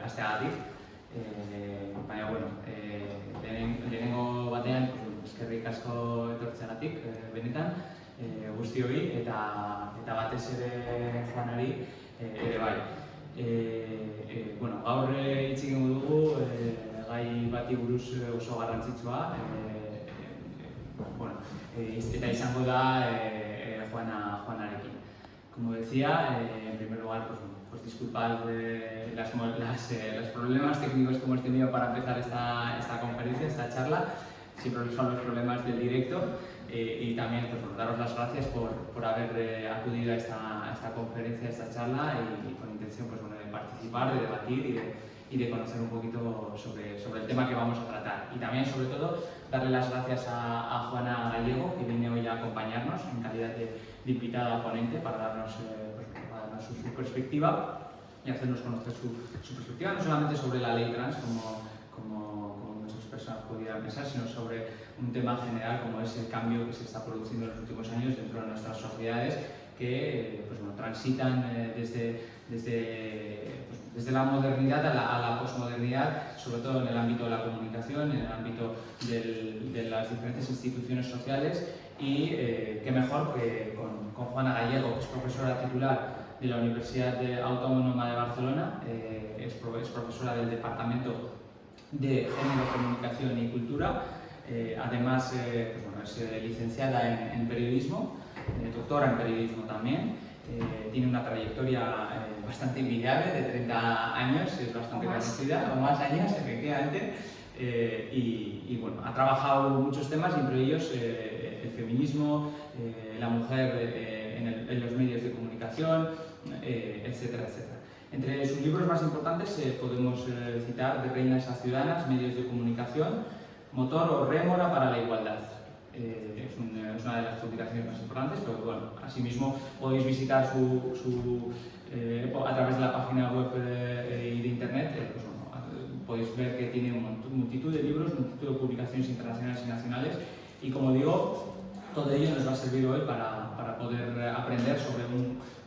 hasteagatik. Baina, bueno, lehenengo batean, eskerrik asko etortzeagatik, benetan, guztioi eta batez ere Juanari ere bai. Gaur hitz egingo dugu gai bati buruz oso garrantzitsua, eta izango da Juanarekin. Como decía, en primer lugar, pues disculpad los problemas técnicos que hemos tenido para empezar esta conferencia, esta charla. Siempre son los problemas del directo y también pues, daros las gracias por haber acudido a esta conferencia, a esta charla y con intención pues, de participar, de debatir y de conocer un poquito sobre el tema que vamos a tratar. Y también, sobre todo, darle las gracias a Juana Gallego, que viene hoy a acompañarnos en calidad de invitada ponente para darnos su perspectiva y hacernos conocer su perspectiva, no solamente sobre la ley trans, como muchas personas pudieran pensar, sino sobre un tema general como es el cambio que se está produciendo en los últimos años dentro de nuestras sociedades que transitan desde la modernidad a la posmodernidad, sobre todo en el ámbito de la comunicación, en el ámbito de las diferentes instituciones sociales y qué mejor que con Juana Gallego, que es profesora titular de la Universidad Autónoma de Barcelona, es profesora del Departamento de Género, Comunicación y Cultura, además es licenciada en periodismo, doctora en periodismo también, tiene una trayectoria bastante envidiable de 30 años, es bastante conocida, o más años efectivamente, y bueno, ha trabajado muchos temas, entre ellos el feminismo, la mujer en los medios de comunicación, etcétera, etcétera. Entre sus libros más importantes podemos citar De reinas a ciudadanas, medios de comunicación, Motor o rémora para la igualdad. Es una de las publicaciones más importantes, pero bueno, asimismo podéis visitar a través de la página web y de internet, podéis ver que tiene multitud de libros, multitud de publicaciones internacionales y nacionales, y como digo, todo ello nos va a servir hoy para poder aprender sobre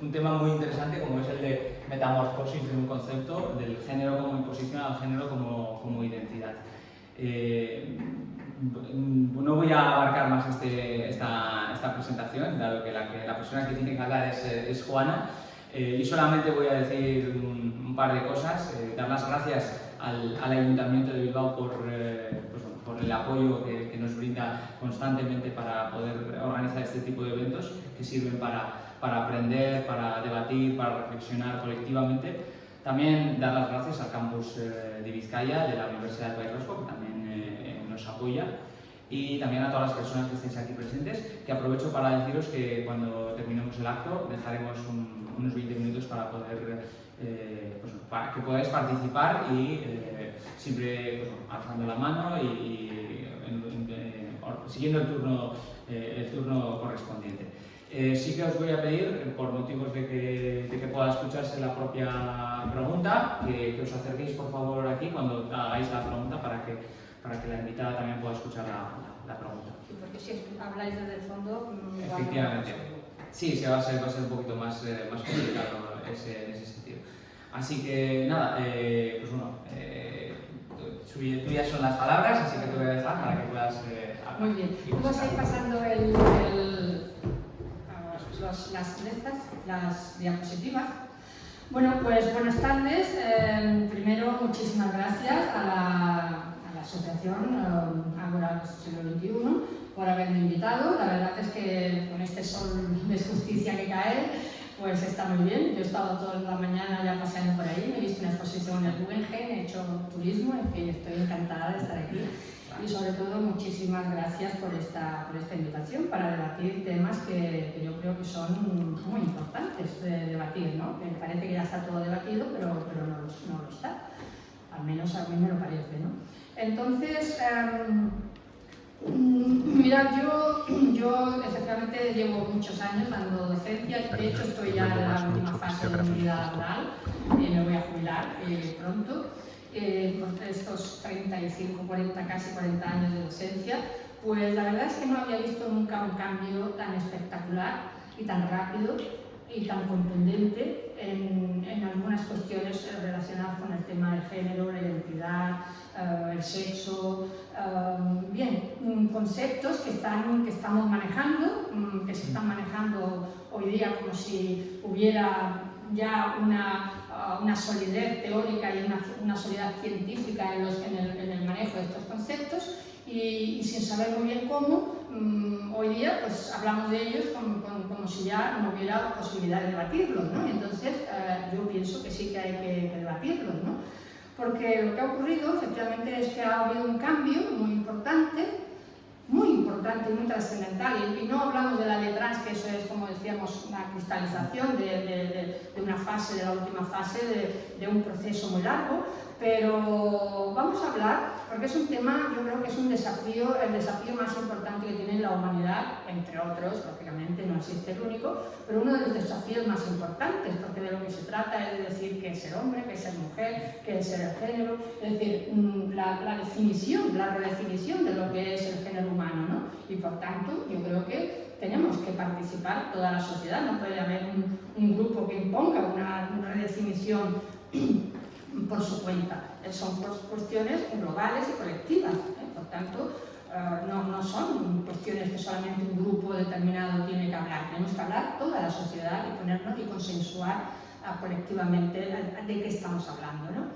un tema muy interesante como es el de metamorfosis de un concepto del género como imposición al género como identidad. No voy a abarcar más esta presentación, dado que la persona que tiene que hablar es Juana, y solamente voy a decir un par de cosas, dar las gracias al Ayuntamiento de Bilbao por el apoyo que nos brinda constantemente para poder organizar este tipo de eventos que sirven para aprender, para debatir, para reflexionar colectivamente. También dar las gracias al campus de Vizcaya, de la Universidad del País Vasco, que también nos apoya, y también a todas las personas que estéis aquí presentes, que aprovecho para deciros que cuando terminemos el acto dejaremos unos 20 minutos para poder para que podáis participar y siempre alzando la mano y siguiendo el turno correspondiente. Sí que os voy a pedir, por motivos de que pueda escucharse la propia pregunta, que os acerquéis por favor aquí cuando hagáis la pregunta para que la invitada también pueda escuchar la pregunta. Sí, porque si habláis desde el fondo... Efectivamente. Sí, se va a ser un poquito más complicado en ese sentido. Así que nada, tuyas son las palabras, así que te voy a dejar para que puedas hablar. Muy bien. Vamos a ir pasando las diapositivas. Bueno, pues buenas tardes. Primero, muchísimas gracias a la Asociación Ágora Siglo XXI por haberme invitado. La verdad es que con este sol de justicia que cae, pues está muy bien. Yo he estado toda la mañana ya paseando por ahí, me he visto una exposición en el Guggenheim, he hecho turismo, en fin, estoy encantada de estar aquí. Y sobre todo, muchísimas gracias por esta invitación para debatir temas que yo creo que son muy importantes de debatir, ¿no? Me parece que ya está todo debatido, pero no lo está. Al menos a mí me lo parece, ¿no? Entonces, mirad, yo efectivamente llevo muchos años dando docencia, de hecho estoy ya en la última fase de mi vida laboral, me voy a jubilar pronto. Por estos 35, 40, casi 40 años de docencia, pues la verdad es que no había visto nunca un cambio tan espectacular y tan rápido y tan contundente en algunas cuestiones relacionadas relacionadas con el tema del género, la identidad, el sexo, bien, conceptos que estamos manejando, que se están manejando hoy día como si hubiera ya una solidez teórica y una solidez científica en el manejo de estos conceptos, y sin saber muy bien cómo, hoy día pues hablamos de ellos como si ya no hubiera posibilidad de debatirlos, ¿no? Entonces yo pienso que sí que hay que debatirlos, ¿no? Porque lo que ha ocurrido efectivamente es que ha habido un cambio muy importante y muy trascendental, y no hablamos de la ley trans, que eso es, como decíamos, una cristalización de una fase, de la última fase de un proceso muy largo, pero vamos a hablar, porque es un tema, yo creo que es un desafío, el desafío más importante que tiene la humanidad, entre otros, lógicamente no existe el único, pero uno de los desafíos más importantes, porque de lo que se trata es de decir qué es ser hombre, qué es ser mujer, qué es ser el género, es decir, la definición, la redefinición de lo que es el género humano, ¿no? Y por tanto, yo creo que tenemos que participar toda la sociedad, no puede haber un grupo que imponga una redefinición por su cuenta. Son cuestiones globales y colectivas, ¿eh? Por tanto, no son cuestiones que solamente un grupo determinado tiene que hablar. Tenemos que hablar toda la sociedad y ponernos y consensuar colectivamente de qué estamos hablando, ¿no?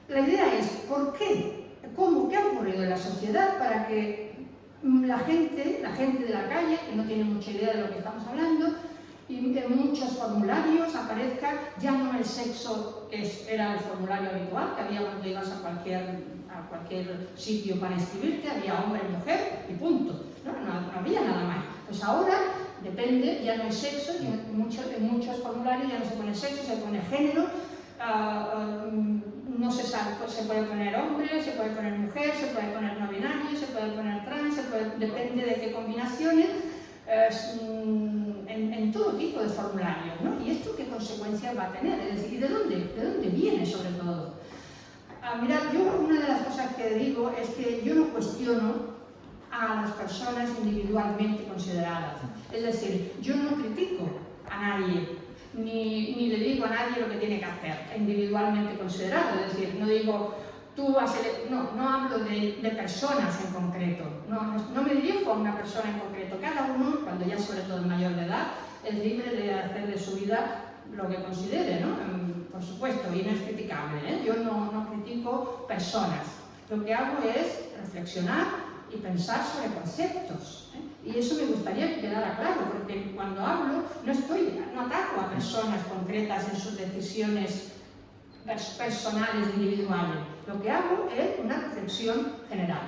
La idea es, ¿por qué? ¿Qué ha ocurrido en la sociedad para que la gente de la calle, que no tiene mucha idea de lo que estamos hablando, y en muchos formularios aparezca ya no el sexo que era el formulario habitual, que había cuando ibas a cualquier sitio para inscribirte, había hombre y mujer y punto, no había nada más. Pues ahora depende, ya no hay sexo, y en muchos formularios ya no se pone sexo, se pone género, no se sabe, pues se puede poner hombre, se puede poner mujer, se puede poner no binario, se puede poner trans, depende de qué combinaciones, en todo tipo de formularios, ¿no? ¿Y esto qué consecuencias va a tener? Es decir, ¿y de dónde viene sobre todo? Mirad, yo una de las cosas que digo es que yo no cuestiono a las personas individualmente consideradas. Es decir, yo no critico a nadie, ni le digo a nadie lo que tiene que hacer, individualmente considerado. Es decir, no digo, no hablo de personas en concreto, no me dirijo a una persona en concreto. Cada uno, cuando ya sobre todo es mayor de edad, es libre de hacer de su vida lo que considere, ¿no? Por supuesto, y no es criticable, ¿eh? Yo no critico personas. Lo que hago es reflexionar y pensar sobre conceptos, ¿eh? Y eso me gustaría que quedara claro, porque cuando hablo no ataco a personas concretas en sus decisiones personales, individuales. Lo que hago es una reflexión general.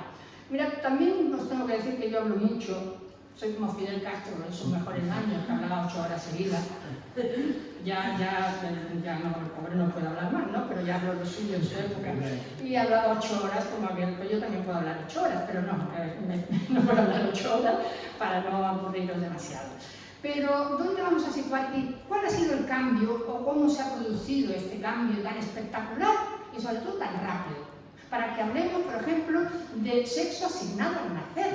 Mira, también os tengo que decir que yo hablo mucho, soy como Fidel Castro en sus mejores años, que hablaba 8 horas seguidas. Ya no, el pobre no puede hablar más, ¿no? Pero ya habló lo suyo en su época. Y hablaba 8 horas, como aquel, pues yo también puedo hablar 8 horas, pero no puedo hablar 8 horas para no aburriros demasiado. Pero, ¿dónde vamos a situar y cuál ha sido el cambio o cómo se ha producido este cambio tan espectacular y sobre todo tan rápido? Para que hablemos, por ejemplo, de sexo asignado al nacer.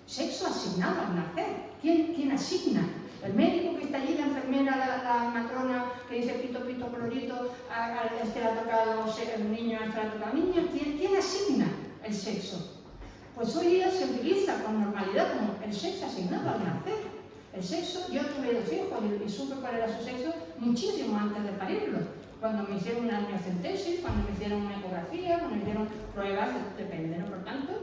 Sexo asignado al nacer. ¿Quién asigna? El médico que está allí, la enfermera, la matrona que dice pito, pito, colorito, a este le ha tocado el niño, a este le ha tocado el niño. ¿Quién asigna el sexo? Pues hoy día se utiliza con normalidad como el sexo asignado al nacer. El sexo, yo tuve 2 hijos y supe cuál era su sexo muchísimo antes de parirlos. Cuando me hicieron una amniocentesis, cuando me hicieron una ecografía, cuando me hicieron pruebas, depende, ¿no? Por tanto,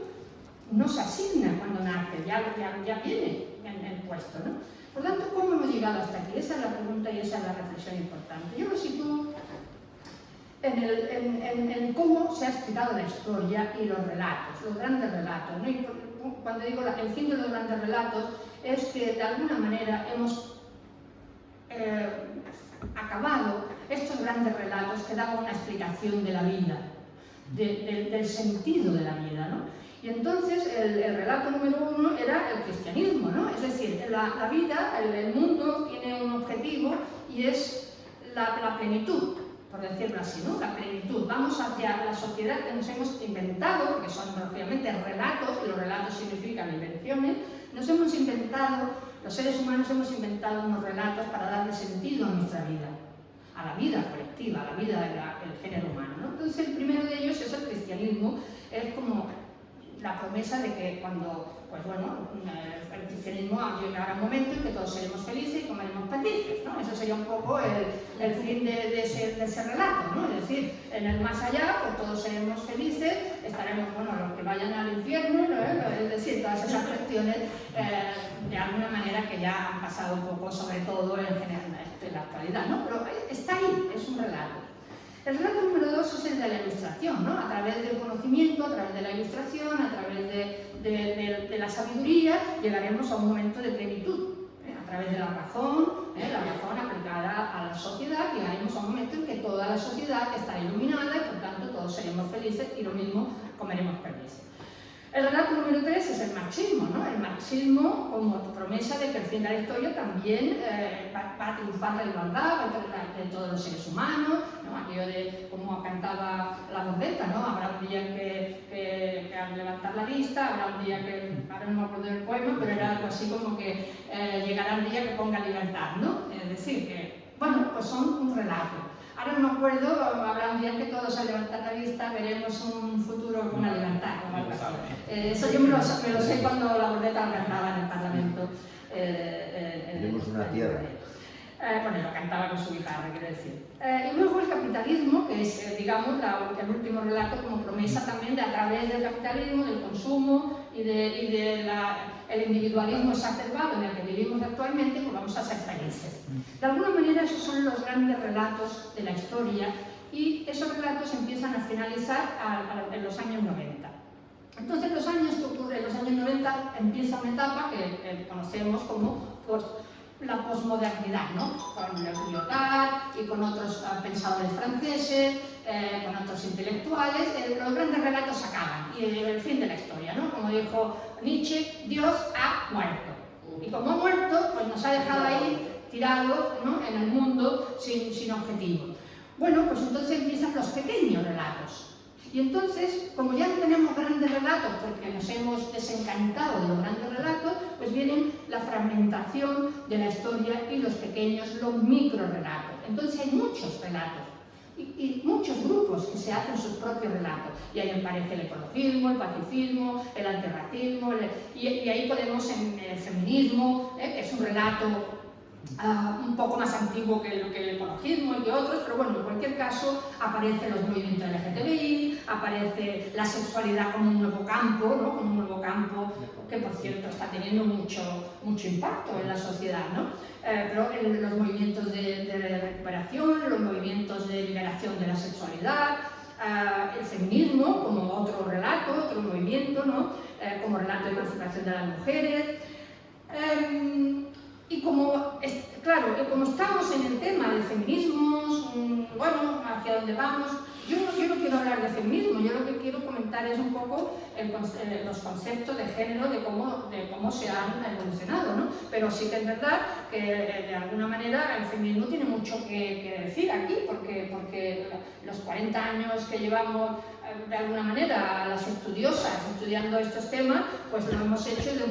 no se asigna cuando nace, ya viene en el puesto, ¿no? Por tanto, ¿cómo hemos llegado hasta aquí? Esa es la pregunta y esa es la reflexión importante. Yo lo sitúo en cómo se ha explicado la historia y los relatos, los grandes relatos, ¿no? Y cuando digo el fin de los grandes relatos es que de alguna manera hemos acabado estos grandes relatos que daban una explicación de la vida, del sentido de la vida, ¿no? Y entonces el relato número 1 era el cristianismo, ¿no? Es decir, la vida, el mundo tiene un objetivo y es la plenitud, por decirlo así, ¿no? La plenitud. Vamos hacia la sociedad que nos hemos inventado, porque son obviamente relatos, y los relatos significan invenciones. Nos hemos inventado, los seres humanos hemos inventado unos relatos para darle sentido a nuestra vida. a la vida colectiva, a la vida del género humano, ¿no? Entonces, el primero de ellos es el cristianismo, es como la promesa de que cuando, pues bueno, el cristianismo llegará un momento en que todos seremos felices y comeremos perdices, ¿no? Eso sería un poco el fin de ese relato, ¿no? Es decir, en el más allá, pues todos seremos felices, estaremos, bueno, los que vayan al infierno, ¿no? Es decir, todas esas cuestiones, de alguna manera que ya han pasado un poco, sobre todo en general, en la actualidad, ¿no? Pero está ahí, es un relato. El relato número 2 es el de la ilustración, ¿no? A través del conocimiento, a través de la ilustración, a través de la sabiduría, llegaremos a un momento de plenitud. A través de la razón aplicada a la sociedad, llegaremos a un momento en que toda la sociedad estará iluminada y por tanto todos seremos felices y lo mismo comeremos perdices. El relato número 3 es el marxismo, ¿no? El marxismo como promesa de que al fin de la historia también va a triunfar la igualdad de todos los seres humanos, ¿no? Aquello de como cantaba la Bordeta, ¿no? Habrá un día que al levantar la vista, habrá un día que, ahora no me acuerdo del poema, pero era algo así como que llegará el día que ponga libertad, ¿no? Es decir, que, bueno, pues son un relato. Ahora no me acuerdo, habrá un día que todos al levantar la vista veremos un futuro con la libertad. Eso yo me lo sé cuando la Bordeta lo cantaba en el Parlamento. Tenemos una tierra. Bueno, lo cantaba con su guitarra, quiero decir. Y luego el capitalismo, que es, digamos, el último relato como promesa también de a través del capitalismo, del consumo y del individualismo exacerbado en el que vivimos actualmente, pues vamos a ser felices. De alguna manera esos son los grandes relatos de la historia y esos relatos empiezan a finalizar en los años 90. Entonces, los años que ocurren, los años 90 empieza una etapa que conocemos como la posmodernidad, ¿no? Con Le Lyotard y con otros pensadores franceses, con otros intelectuales, los grandes relatos acaban y el fin de la historia, ¿no? Como dijo Nietzsche, Dios ha muerto. Y como ha muerto, pues nos ha dejado ahí tirados, ¿no? En el mundo sin objetivo. Bueno, pues entonces empiezan los pequeños relatos. Y entonces, como ya no tenemos grandes relatos porque nos hemos desencantado de los grandes relatos, pues vienen la fragmentación de la historia y los pequeños, los microrelatos. Entonces hay muchos relatos y muchos grupos que se hacen sus propios relatos. Y ahí aparece el ecologismo, el pacifismo, el antirracismo, y ahí podemos en el feminismo, que es un relato un poco más antiguo que el ecologismo y que otros, pero bueno, en cualquier caso aparecen los movimientos LGTBI, aparece la sexualidad como un nuevo campo, ¿no? Como un nuevo campo que, por cierto, está teniendo mucho impacto en la sociedad, ¿no? Pero los movimientos de recuperación, los movimientos de liberación de la sexualidad, el feminismo como otro relato, otro movimiento, ¿no? Como relato de emancipación de las mujeres. Y como, claro, como estamos en el tema de feminismos, bueno, hacia dónde vamos, yo no quiero hablar de feminismo, yo lo que quiero comentar es un poco los conceptos de género, de cómo se han evolucionado, ¿no? Pero sí que es verdad que de alguna manera el feminismo tiene mucho que decir aquí, porque los 40 años que llevamos de alguna manera las estudiosas estudiando estos temas, pues lo hemos hecho desde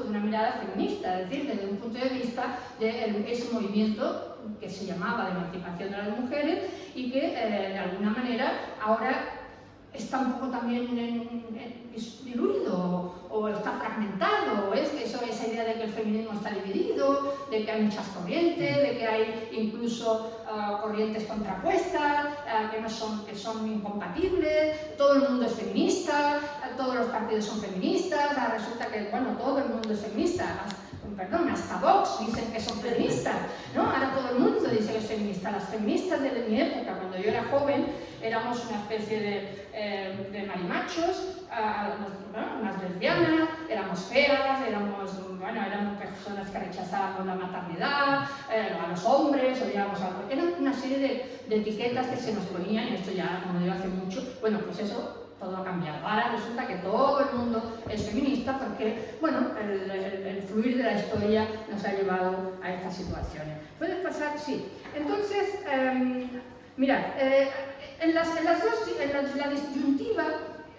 una mirada feminista, es decir, desde un punto de vista de ese movimiento que se llamaba de emancipación de las mujeres y que de alguna manera ahora está un poco también diluido o está fragmentado, es que esa idea de que el feminismo está dividido, de que hay muchas corrientes, de que hay incluso corrientes contrapuestas, que son incompatibles, todo el mundo es feminista, todos los partidos son feministas, resulta que, bueno, todo el mundo es feminista. Perdón, hasta Vox dicen que son feministas, ¿no? Ahora todo el mundo dice que es feminista. Las feministas de mi época, cuando yo era joven, éramos una especie de marimachos, unas lesbianas, éramos feas, éramos personas que rechazábamos la maternidad, a los hombres, odiábamos algo. Eran una serie de etiquetas que se nos ponían, y esto ya, como digo, hace mucho. Bueno, pues eso todo ha cambiado. Ahora resulta que todo el mundo es feminista porque, bueno, el fluir de la historia nos ha llevado a estas situaciones. ¿Puedes pasar? Sí. Entonces, mirad, la disyuntiva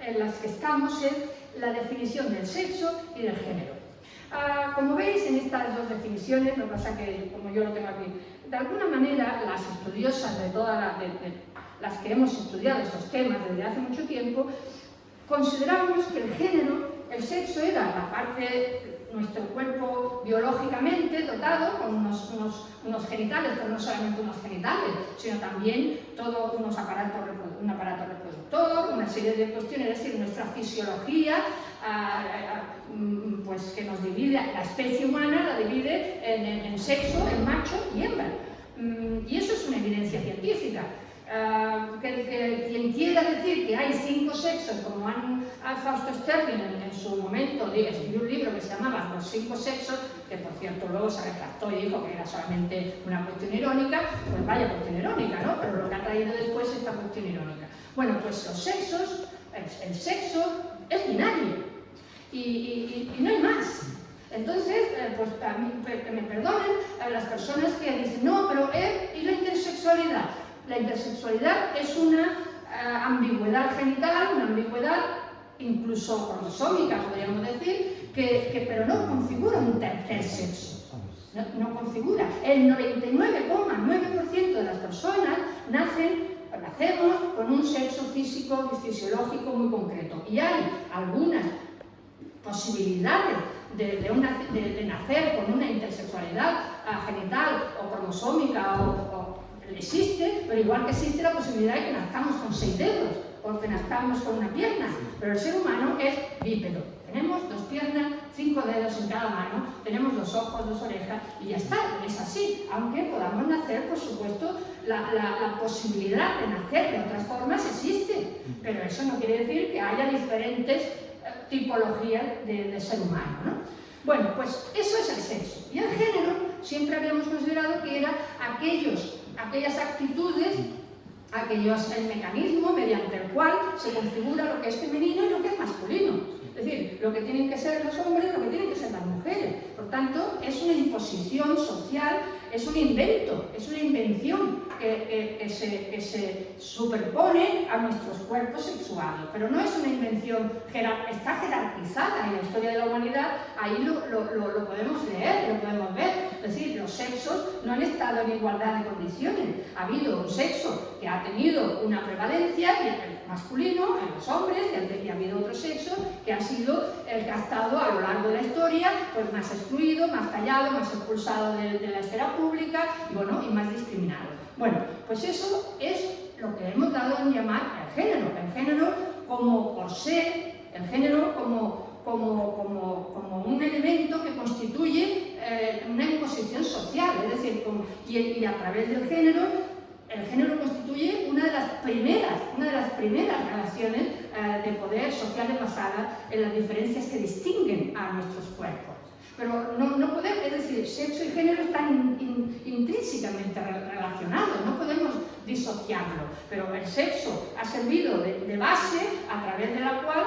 en las que estamos es la definición del sexo y del género. Como veis, en estas dos definiciones, lo que pasa que, como yo lo tengo aquí de alguna manera, las estudiosas de todas las que hemos estudiado estos temas desde hace mucho tiempo, considerábamos que el género, el sexo, era la parte, nuestro cuerpo biológicamente dotado con unos genitales, pero no solamente unos genitales, sino también todo un aparato reproductor, una serie de cuestiones, es decir, nuestra fisiología, pues que nos divide, la especie humana la divide en sexo, en macho y hembra. Y eso es una evidencia científica. Quien quiera decir que hay 5 sexos, como Fausto Sterling en su momento escribió un libro que se llamaba Los 5 sexos, que por cierto luego se retractó y dijo que era solamente una cuestión irónica, pues vaya cuestión irónica, ¿no? Pero lo que ha traído después es esta cuestión irónica. Bueno, pues los sexos, el sexo es binario y no hay más. Entonces, pues a mí, que me perdonen a las personas que dicen, no, pero ¿y la intersexualidad? La intersexualidad es una ambigüedad genital, una ambigüedad incluso cromosómica, podríamos decir, pero no configura un tercer sexo. No configura. El 99,9% de las personas nacemos con un sexo físico y fisiológico muy concreto. Y hay algunas posibilidades de nacer con una intersexualidad genital o cromosómica existe, pero igual que existe la posibilidad de que nazcamos con 6 dedos o que nazcamos con una pierna, pero el ser humano es bípedo. Tenemos 2 piernas, 5 dedos en cada mano, tenemos 2 ojos, 2 orejas y ya está, es así. Aunque podamos nacer, por supuesto, la posibilidad de nacer de otras formas existe, pero eso no quiere decir que haya diferentes tipologías de ser humano, ¿no? Bueno, pues eso es el sexo. Y el género siempre habíamos considerado que era aquellas actitudes, el mecanismo mediante el cual se configura lo que es femenino y lo que es masculino. Es decir, lo que tienen que ser los hombres, lo que tienen que ser las mujeres. Por tanto, es una imposición social, es un invento, es una invención que se superpone a nuestros cuerpos sexuales. Pero no es una invención, está jerarquizada en la historia de la humanidad, ahí lo podemos leer, lo podemos ver. Es decir, los sexos no han estado en igualdad de condiciones. Ha habido un sexo que ha tenido una prevalencia, el masculino, en los hombres, y ha habido otro sexo que ha sido el que ha estado a lo largo de la historia pues más excluido, más callado, más expulsado de la esfera pública y más discriminado. Bueno, pues eso es lo que hemos dado en llamar el género como corsé, el género como un elemento que constituye una imposición social, es decir, y a través del género, el género constituye una de las primeras relaciones de poder sociales basadas en las diferencias que distinguen a nuestros cuerpos. Pero no podemos, es decir, sexo y género están intrínsecamente relacionados, no podemos disociarlo. Pero el sexo ha servido de base a través de la cual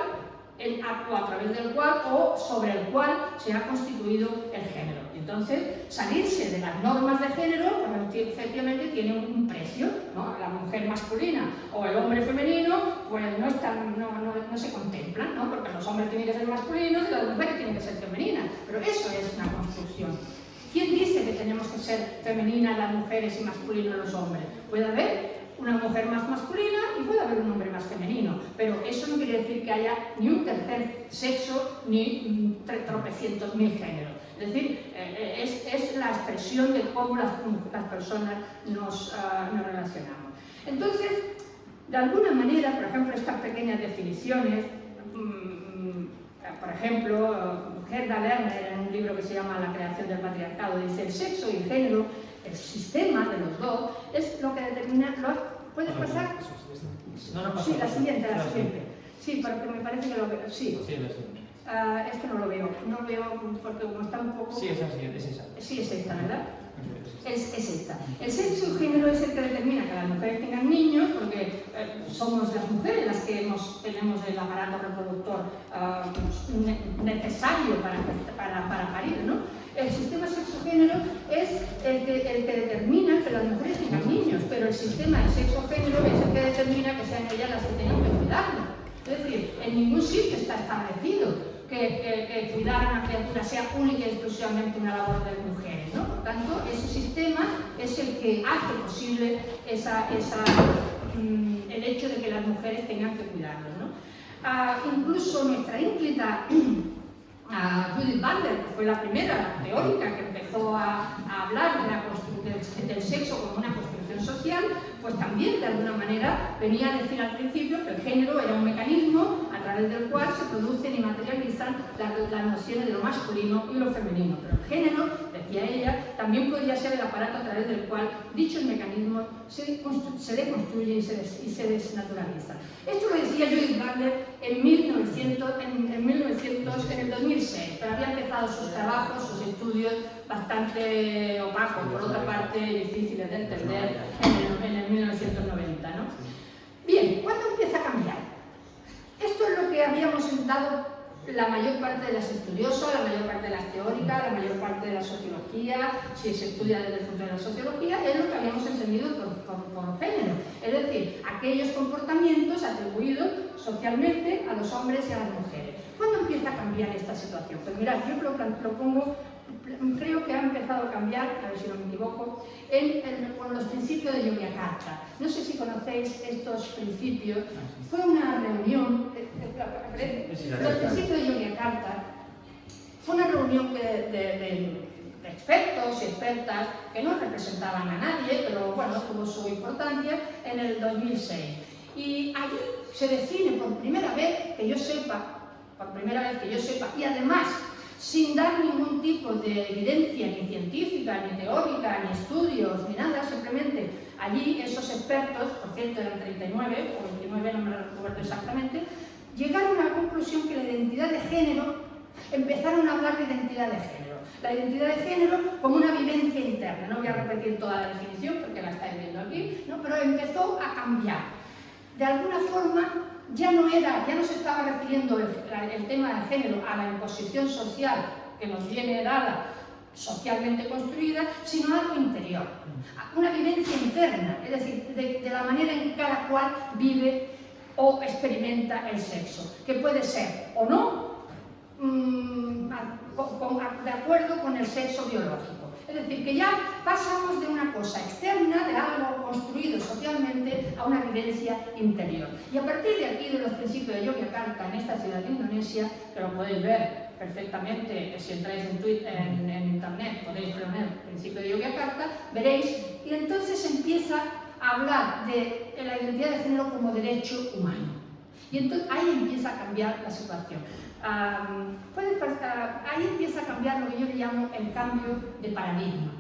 o sobre el cual se ha constituido el género. Entonces, salirse de las normas de género, pues, efectivamente tiene un precio, ¿no? La mujer masculina o el hombre femenino, pues no se contemplan, ¿no? Porque los hombres tienen que ser masculinos y las mujeres tienen que ser femeninas. Pero eso es una construcción. ¿Quién dice que tenemos que ser femeninas las mujeres y masculinos los hombres? Puede haber una mujer más masculina y puede haber un hombre más femenino, pero eso no quiere decir que haya ni un tercer sexo ni tropecientos mil géneros. Es decir, es la expresión de cómo las personas nos relacionamos. Entonces, de alguna manera, por ejemplo, estas pequeñas definiciones, por ejemplo, Gerda Lerner, en un libro que se llama La creación del patriarcado, dice: el sexo y el género, el sistema de los dos, es lo que determina... ¿Puedes pasar? No, sí, la siguiente. Sí, porque me parece que lo veo. Sí. Es que no lo veo porque como está un poco... Sí, es esa. Sí, es esta, ¿verdad? Es esta. El sexo y género es el que determina que las mujeres tengan niños, porque somos las mujeres las que tenemos el aparato reproductor necesario para parir, ¿no? El sistema sexo-género es el que determina que las mujeres tengan niños, pero el sistema de sexo-género es el que determina que sean ellas las que tengan que cuidarlo. Es decir, en ningún sitio está establecido que cuidar a una criatura sea única y exclusivamente una labor de mujeres, ¿no? Por tanto, ese sistema es el que hace posible el hecho de que las mujeres tengan que cuidarlos, ¿no? Incluso nuestra ínclita Judith Butler, que fue la primera teórica que empezó a hablar del sexo como una construcción social, pues también de alguna manera venía a decir al principio que el género era un mecanismo a través del cual se producen y materializan las nociones de lo masculino y lo femenino. Pero el género, decía ella, también podría ser el aparato a través del cual dichos mecanismos se deconstruyen y se desnaturalizan. Esto lo decía Judith Butler en el 2006, pero había empezado sus trabajos, sus estudios bastante opacos, por otra parte difíciles de entender en el 1990, ¿no? Bien, ¿cuándo empieza a cambiar? Esto es lo que habíamos dado la mayor parte de las estudiosas, la mayor parte de las teóricas, la mayor parte de la sociología, si se estudia desde el punto de la sociología, es lo que habíamos entendido por género, es decir, aquellos comportamientos atribuidos socialmente a los hombres y a las mujeres. ¿Cuándo empieza a cambiar esta situación? Pues mirad, yo creo que ha empezado a cambiar, a ver si no me equivoco, con los principios de Yogyakarta. No sé si conocéis estos principios. Fue una reunión, los principios de Yogyakarta, fue una reunión de expertos y expertas que no representaban a nadie, pero bueno, tuvo su importancia en el 2006. Y allí se define por primera vez que yo sepa, y además sin dar ningún tipo de evidencia ni científica, ni teórica, ni estudios, ni nada, simplemente allí esos expertos, por cierto eran 39 o 29, no me recuerdo exactamente, llegaron a la conclusión que la identidad de género, empezaron a hablar de identidad de género. La identidad de género como una vivencia interna, no voy a repetir toda la definición porque la estáis viendo aquí, ¿no? Pero empezó a cambiar. De alguna forma, ya no se estaba refiriendo el tema de género a la imposición social que nos viene dada, socialmente construida, sino a algo interior, una vivencia interna, es decir, de la manera en que cada cual vive o experimenta el sexo, que puede ser o no de acuerdo con el sexo biológico. Es decir, que ya pasamos de una cosa externa, de algo construido socialmente, a una vivencia interior. Y a partir de aquí, de los principios de Yogyakarta, en esta ciudad de Indonesia, que lo podéis ver perfectamente, si entráis en internet, podéis poner principio de Yogyakarta, veréis, y entonces empieza a hablar de la identidad de género como derecho humano. Y entonces ahí empieza a cambiar la situación. Ahí empieza a cambiar lo que yo le llamo el cambio de paradigma.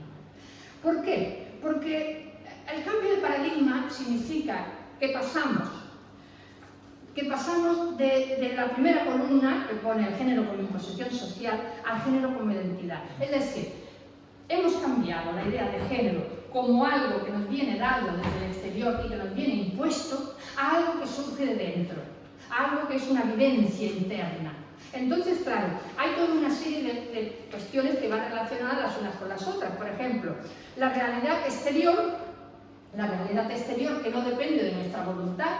¿Por qué? Porque el cambio de paradigma significa que pasamos de la primera columna, que pone el género como imposición social, al género como identidad. Es decir, hemos cambiado la idea de género como algo que nos viene dado desde el exterior y que nos viene impuesto, a algo que surge de dentro, a algo que es una vivencia interna. Entonces, claro, hay toda una serie de cuestiones que van relacionadas las unas con las otras. Por ejemplo, la realidad exterior que no depende de nuestra voluntad,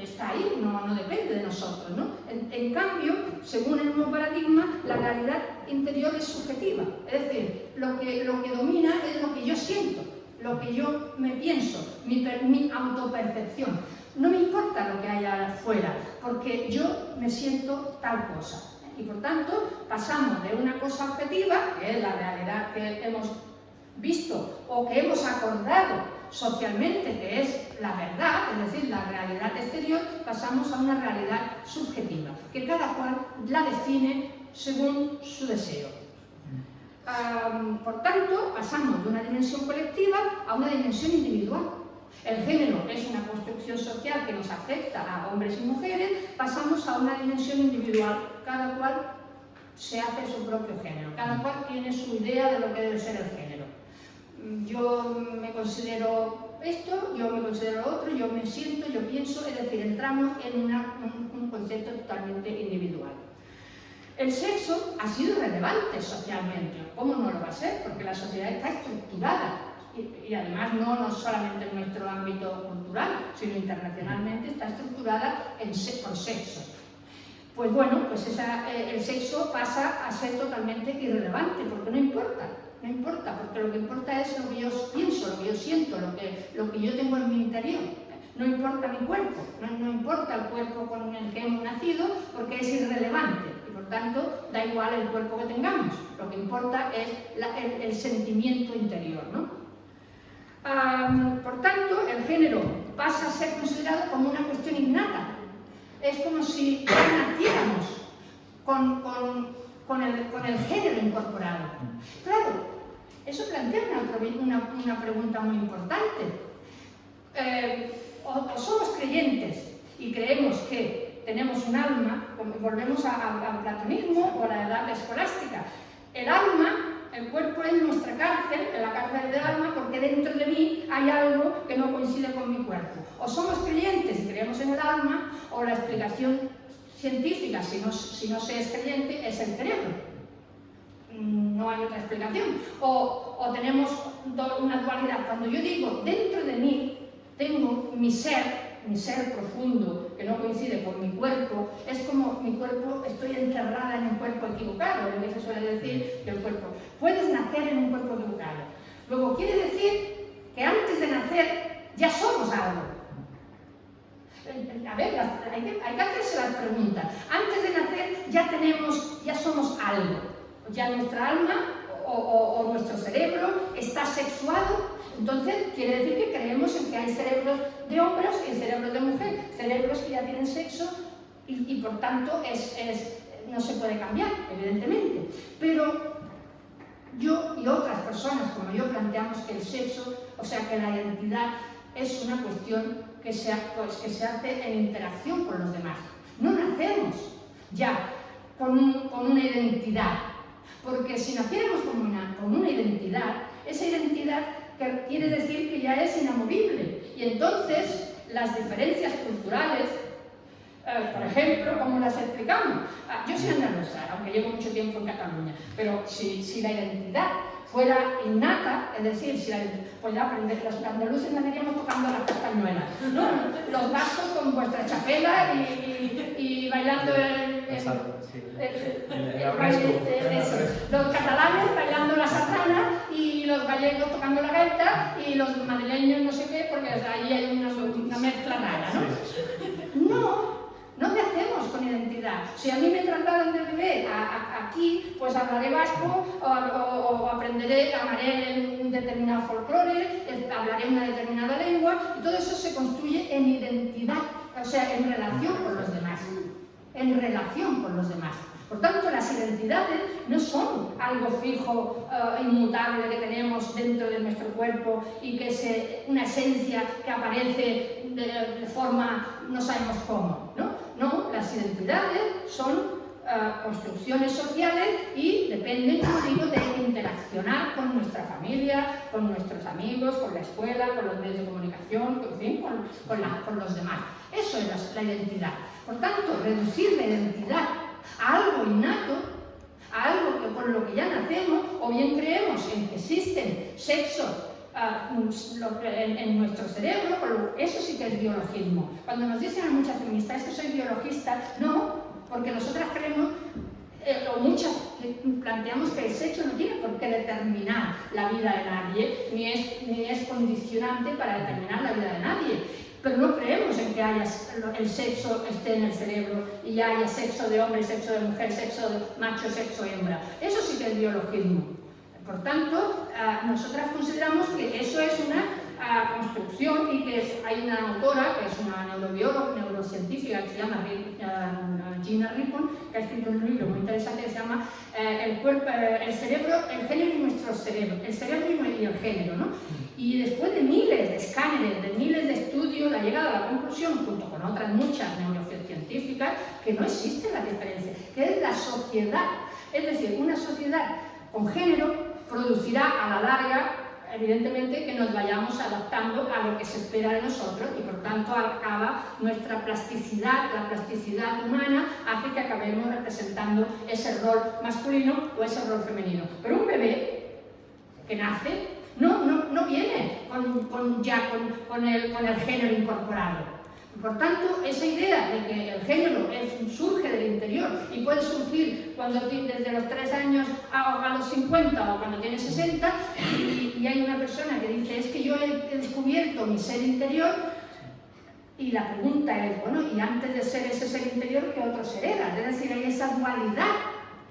está ahí, no depende de nosotros, ¿no? En cambio, según el nuevo paradigma, la realidad interior es subjetiva. Es decir, lo que domina es lo que yo siento, lo que yo me pienso, mi autopercepción. No me importa lo que haya afuera, porque yo me siento tal cosa. Y por tanto, pasamos de una cosa objetiva, que es la realidad que hemos visto o que hemos acordado socialmente, que es la verdad, es decir, la realidad exterior, pasamos a una realidad subjetiva, que cada cual la define según su deseo. Por tanto, pasamos de una dimensión colectiva a una dimensión individual. El género es una construcción social que nos afecta a hombres y mujeres, pasamos a una dimensión individual, cada cual se hace su propio género, cada cual tiene su idea de lo que debe ser el género. Yo me considero esto, yo me considero lo otro, yo me siento, yo pienso, es decir, entramos en un concepto totalmente individual. El sexo ha sido relevante socialmente, ¿cómo no lo va a ser? Porque la sociedad está estructurada. Y además no solamente en nuestro ámbito cultural, sino internacionalmente está estructurada por sexos. pues bueno, pues el sexo pasa a ser totalmente irrelevante, porque no importa, porque lo que importa es lo que yo pienso, lo que yo siento, lo que yo tengo en mi interior. No importa mi cuerpo, no importa el cuerpo con el que hemos nacido, porque es irrelevante y por tanto da igual el cuerpo que tengamos. Lo que importa es el sentimiento interior, ¿no? Por tanto, el género pasa a ser considerado como una cuestión innata. Es como si ya naciéramos con el género incorporado. Claro, eso plantea una pregunta muy importante. O somos creyentes y creemos que tenemos un alma, volvemos al platonismo o a la edad escolástica. El alma, el cuerpo es nuestra cárcel, la cárcel del alma, porque dentro de mí hay algo que no coincide con mi cuerpo. O somos creyentes y creemos en el alma, o la explicación científica, si no se es creyente, es el cerebro. No hay otra explicación. O tenemos una dualidad. Cuando yo digo dentro de mí tengo mi ser profundo, que no coincide con mi cuerpo, es como mi cuerpo, estoy encerrada en un cuerpo equivocado, lo que se suele decir del cuerpo. Puedes nacer en un cuerpo equivocado. Luego quiere decir que antes de nacer ya somos algo. A ver, hay que hacerse las preguntas. Antes de nacer ya somos algo. Ya nuestra alma o nuestro cerebro está sexuado. Entonces, quiere decir que creemos en que hay cerebros de hombres y cerebros de mujer, cerebros que ya tienen sexo y por tanto no se puede cambiar, evidentemente. Pero yo y otras personas como yo planteamos que el sexo, o sea, que la identidad es una cuestión que se hace en interacción con los demás. No nacemos ya con una identidad, porque si naciéramos con una identidad, esa identidad quiere decir que ya es inamovible. Y entonces las diferencias culturales, por ejemplo, ¿cómo las explicamos? Yo soy andaluza, aunque llevo mucho tiempo en Cataluña, pero si la identidad fuera innata, es decir, pues ya aprender, los andaluces naceríamos tocando las castañuelas, ¿no? Los vascos con vuestra chapela y bailando los catalanes bailando la sardana y los gallegos tocando la gaita y los madrileños no sé qué, porque ahí hay una mezcla rara, ¿no? No nacemos con identidad. Si a mí me trasladan de bebé aquí, pues hablaré vasco o amaré un determinado folclore, hablaré una determinada lengua y todo eso se construye en identidad, o sea, en relación con los demás. En relación con los demás. Por tanto, las identidades no son algo fijo, inmutable que tenemos dentro de nuestro cuerpo y que es una esencia que aparece de forma no sabemos cómo, ¿no? No, las identidades son construcciones sociales y dependen, como digo, de interaccionar con nuestra familia, con nuestros amigos, con la escuela, con los medios de comunicación, en fin, con los demás. Eso es la identidad. Por tanto, reducir la identidad a algo innato, a algo con lo que ya nacemos, o bien creemos en que existen sexo en nuestro cerebro, eso sí que es biologismo. Cuando nos dicen a muchas feministas que soy biologista, no, porque nosotras creemos, o muchas planteamos que el sexo no tiene por qué determinar la vida de nadie, ni es condicionante para determinar la vida de nadie. Pero no creemos en que el sexo esté en el cerebro y ya haya sexo de hombre, sexo de mujer, sexo de macho, sexo de hembra. Eso sí que es biologismo. Por tanto, nosotras consideramos que eso es una construcción y que hay una autora, que es una neurocientífica que se llama Gina Rippon, que ha escrito un libro muy interesante que se llama el cerebro, el género y nuestro cerebro, el cerebro y el género, ¿no? Y después de miles de escáneres, de miles de estudios, ha llegado a la conclusión, junto con otras muchas neurocientíficas, que no existe la diferencia, que es la sociedad. Es decir, una sociedad con género producirá a la larga, evidentemente, que nos vayamos adaptando a lo que se espera de nosotros y por tanto acaba nuestra plasticidad, la plasticidad humana hace que acabemos representando ese rol masculino o ese rol femenino. Pero un bebé que nace no viene con el género incorporado. Por tanto, esa idea de que el género surge del interior y puede surgir desde los 3 años a los 50 o cuando tienes 60, y hay una persona que dice, es que yo he descubierto mi ser interior, y la pregunta es, bueno, y antes de ser ese ser interior, ¿qué otro ser era? Es decir, hay esa dualidad,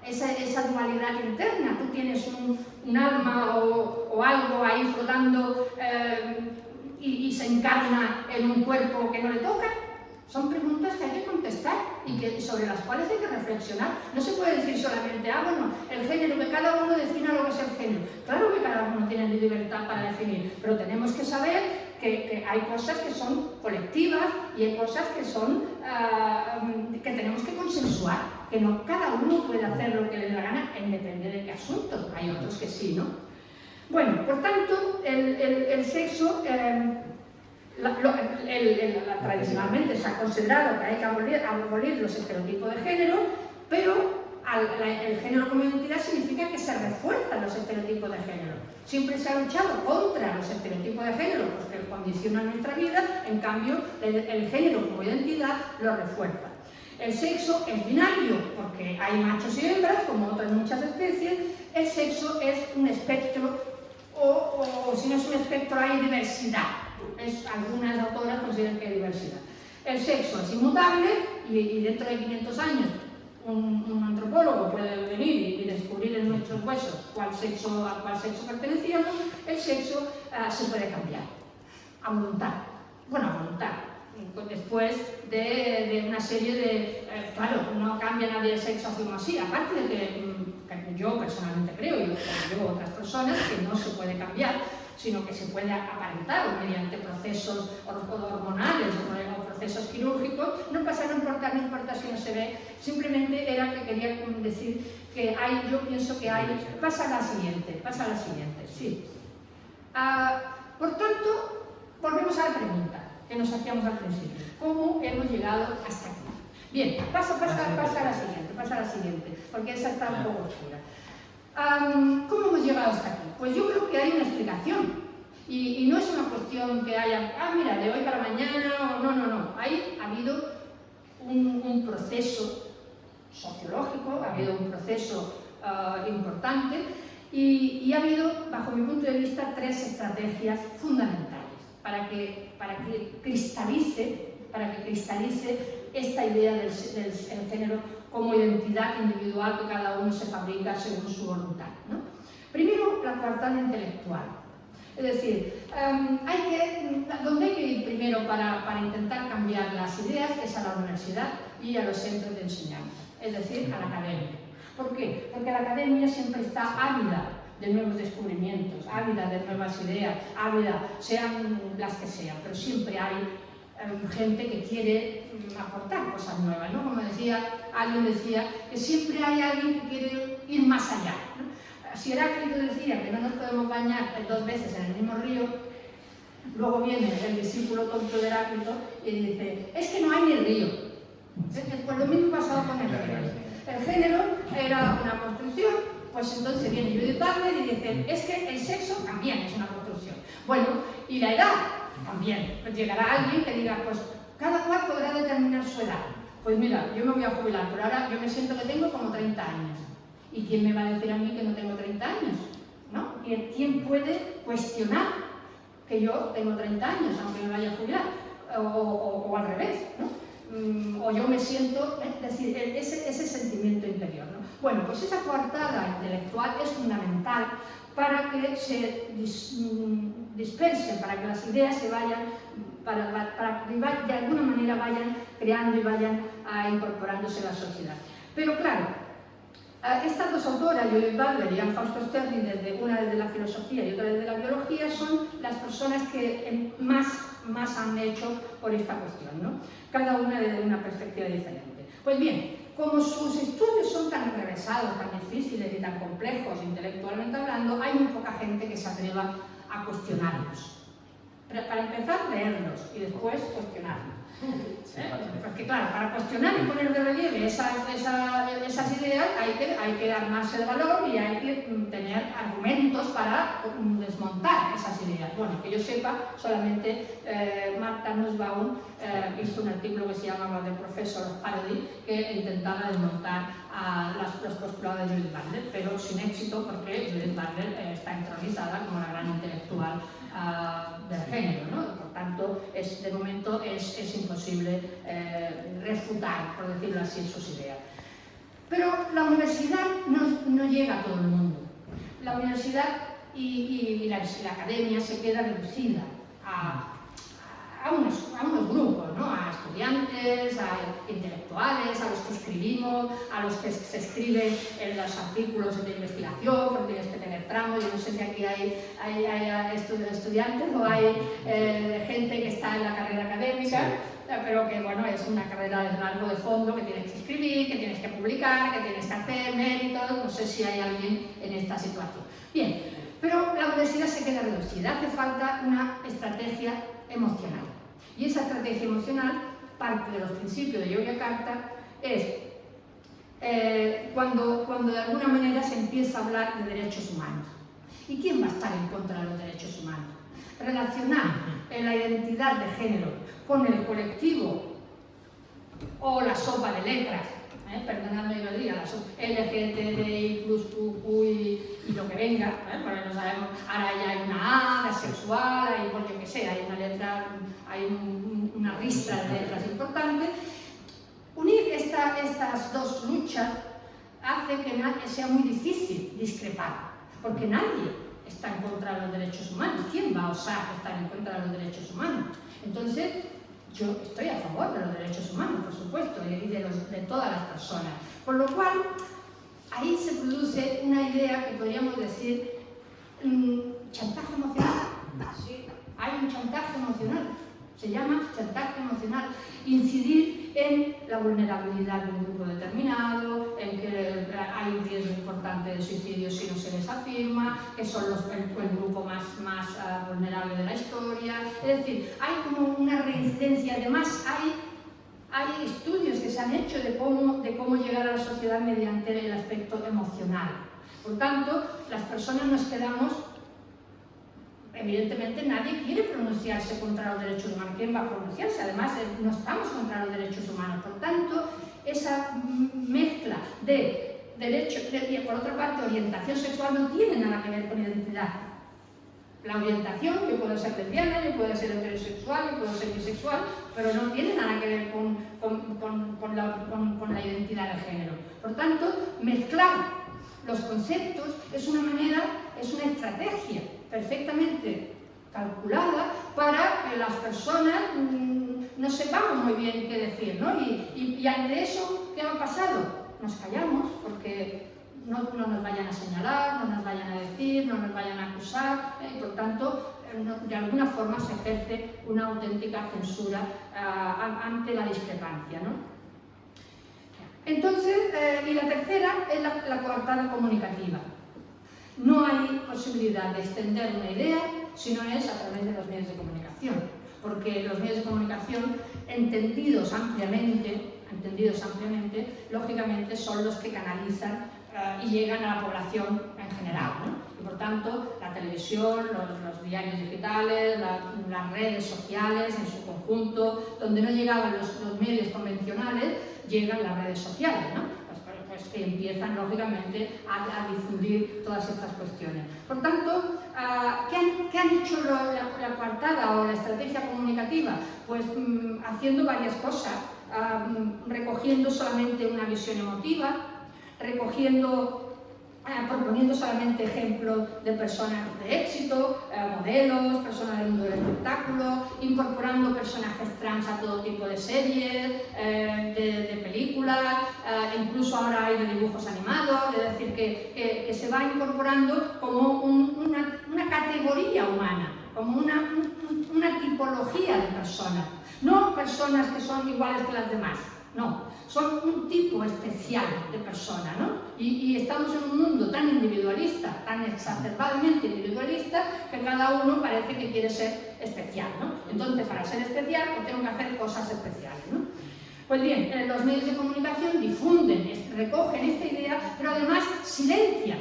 esa dualidad interna. Tú tienes un alma o algo ahí flotando y se encarna en un cuerpo que no le toca. Son preguntas que hay que contestar y sobre las cuales hay que reflexionar. No se puede decir solamente, bueno, el género, que cada uno defina lo que es el género. Claro que cada uno tiene libertad para definir, pero tenemos que saber que hay cosas que son colectivas y hay cosas que son que tenemos que consensuar, que no cada uno puede hacer lo que le dé la gana, depende de qué asunto. Hay otros que sí, ¿no? Bueno, por tanto, el sexo, tradicionalmente se ha considerado que hay que abolir los estereotipos de género, pero el género como identidad significa que se refuerzan los estereotipos de género. Siempre se ha luchado contra los estereotipos de género porque condicionan nuestra vida, en cambio el género como identidad lo refuerza. El sexo es binario porque hay machos y hembras, como otras muchas especies. El sexo es un espectro, o si no es un espectro, hay diversidad. Algunas autoras consideran que hay diversidad. El sexo es inmutable y dentro de 500 años un antropólogo puede venir y descubrir en nuestros huesos a cuál sexo pertenecíamos. El sexo se puede cambiar a voluntad. Bueno, a voluntad. Después de una serie de... claro, no cambia nadie el sexo así, aparte de que yo personalmente creo, y yo otras personas, que no se puede cambiar, sino que se puede aparentar mediante procesos hormonales o procesos quirúrgicos. No importa si no se ve, simplemente era que quería decir que yo pienso que pasa a la siguiente, sí. Por tanto, volvemos a la pregunta que nos hacíamos al principio. ¿Cómo hemos llegado hasta aquí? Bien, pasa a la siguiente, porque esa está un poco oscura. ¿Cómo hemos llegado hasta aquí? Pues yo creo que hay una explicación. Y no es una cuestión que haya, mira, de hoy para mañana, no. Ha habido un proceso sociológico, ha habido un proceso importante y ha habido, bajo mi punto de vista, 3 estrategias fundamentales para que cristalice esta idea del género como identidad individual que cada uno se fabrica según su voluntad, ¿no? Primero, la coartada intelectual. Es decir, donde hay que ir primero para intentar cambiar las ideas es a la universidad y a los centros de enseñanza, es decir, a la academia. ¿Por qué? Porque la academia siempre está ávida de nuevos descubrimientos, ávida de nuevas ideas, ávida, sean las que sean, pero siempre hay gente que quiere aportar cosas nuevas, ¿no? Como alguien decía que siempre hay alguien que quiere ir más allá, ¿no? Si Heráclito decía que no nos podemos bañar 2 veces en el mismo río, luego viene el discípulo tonto de Heráclito y dice, es que no hay ni río. Pues lo mismo pasado con el género. El género era una construcción, pues entonces viene Judith Butler y dice, es que el sexo también es una construcción. Bueno, y la edad también. Pues llegará alguien que diga, pues cada cual podrá determinar su edad. Pues mira, yo me voy a jubilar, pero ahora yo me siento que tengo como 30 años. ¿Y quién me va a decir a mí que no tengo 30 años? ¿No? ¿Quién puede cuestionar que yo tengo 30 años, aunque me vaya a jubilar? O al revés, ¿no? O yo me siento, es decir, ese sentimiento interior, ¿no? Bueno, pues esa coartada intelectual es fundamental para que se dispersen, para que las ideas se vayan, para que de alguna manera vayan creando y vayan incorporándose a la sociedad. Pero claro, estas 2 autoras, Judith Butler y Anne Fausto Sterling, una desde la filosofía y otra desde la biología, son las personas que más han hecho por esta cuestión, ¿no? Cada una desde una perspectiva diferente. Pues bien, como sus estudios son tan enrevesados, tan difíciles y tan complejos intelectualmente hablando, hay muy poca gente que se atreva a cuestionarlos. Para empezar, leerlos y después cuestionarlos. Porque claro, para cuestionar y poner de relieve esas ideas hay que armarse de valor y hay que tener argumentos para desmontar esas ideas. Bueno, que yo sepa, solamente Martha Nussbaum hizo un artículo que se llamaba The Professor Parody, que intentaba desmontar los postulados de Judith Butler, pero sin éxito, porque Judith Butler está entronizada como la gran intelectual del género, ¿no? Por tanto, de momento es imposible refutar, por decirlo así, sus ideas. Pero la universidad no llega a todo el mundo. La universidad y la academia se queda reducida a unos grupos, ¿no? A estudiantes, a intelectuales, a los que escribimos, a los que se escriben en los artículos de investigación, porque tienes que tener tramos. Yo no sé si aquí hay estudiantes o hay gente que está en la carrera académica, pero que bueno, es una carrera de largo de fondo, que tienes que escribir, que tienes que publicar, que tienes que hacer méritos. No sé si hay alguien en esta situación. Bien, pero la universidad se queda reducida, hace falta una estrategia emocional. Y esa estrategia emocional parte de los principios de Yogyakarta, es cuando de alguna manera se empieza a hablar de derechos humanos. ¿Y quién va a estar en contra de los derechos humanos? Relacionar la identidad de género con el colectivo o la sopa de letras, perdonadme que lo diga, la LGTBI+, y lo que venga, porque no sabemos, ahora ya hay una A, la sexual, hay por yo que sé, hay una letra, hay una ristra de letras importantes. Unir estas dos luchas hace que sea muy difícil discrepar, porque nadie está en contra de los derechos humanos. ¿Quién va a osar estar en contra de los derechos humanos? Entonces, yo estoy a favor de los derechos humanos, por supuesto, y de todas las personas. Con lo cual, ahí se produce una idea que podríamos decir chantaje emocional. Sí, hay un chantaje emocional. Se llama chantaje emocional. Incidir en la vulnerabilidad de un grupo determinado, en que hay un riesgo importante de suicidio si no se les afirma, que son el grupo más vulnerable de la historia. Es decir, hay como una reincidencia. Además, hay estudios que se han hecho de cómo llegar a la sociedad mediante el aspecto emocional. Por tanto, las personas nos quedamos. Evidentemente nadie quiere pronunciarse contra los derechos humanos. ¿Quién va a pronunciarse? Además, no estamos contra los derechos humanos. Por tanto, esa mezcla de derechos y, por otra parte, orientación sexual no tiene nada que ver con identidad. La orientación, yo puedo ser lesbiana, yo puedo ser heterosexual, yo puedo ser bisexual, pero no tiene nada que ver con la identidad de género. Por tanto, mezclar los conceptos es una estrategia perfectamente calculada para que las personas no sepamos muy bien qué decir, ¿no? Y ante eso, ¿qué ha pasado? Nos callamos porque no nos vayan a señalar, no nos vayan a decir, no nos vayan a acusar, y por tanto, de alguna forma se ejerce una auténtica censura ante la discrepancia, ¿no? Entonces, y la tercera es la coartada comunicativa. No hay posibilidad de extender una idea si no es a través de los medios de comunicación, porque los medios de comunicación, entendidos ampliamente, lógicamente son los que canalizan y llegan a la población en general, ¿no? Y por tanto, la televisión, los diarios digitales, las redes sociales en su conjunto, donde no llegaban los medios convencionales, llegan las redes sociales, ¿no? Pues que empiezan, lógicamente, a difundir todas estas cuestiones. Por tanto, ¿qué han hecho la coartada o la estrategia comunicativa? Pues haciendo varias cosas, recogiendo solamente una visión emotiva, proponiendo solamente ejemplos de personas de éxito, modelos, personas del mundo del espectáculo, incorporando personajes trans a todo tipo de series, de películas, incluso ahora hay de dibujos animados, es decir, que se va incorporando como una categoría humana, como una tipología de personas, no personas que son iguales que las demás. no, son un tipo especial de persona, ¿no? Y estamos en un mundo tan individualista, tan exacerbadamente individualista, que cada uno parece que quiere ser especial, ¿no? Entonces, para ser especial, pues tengo que hacer cosas especiales, ¿no? Pues bien, los medios de comunicación difunden, recogen esta idea, pero además silencian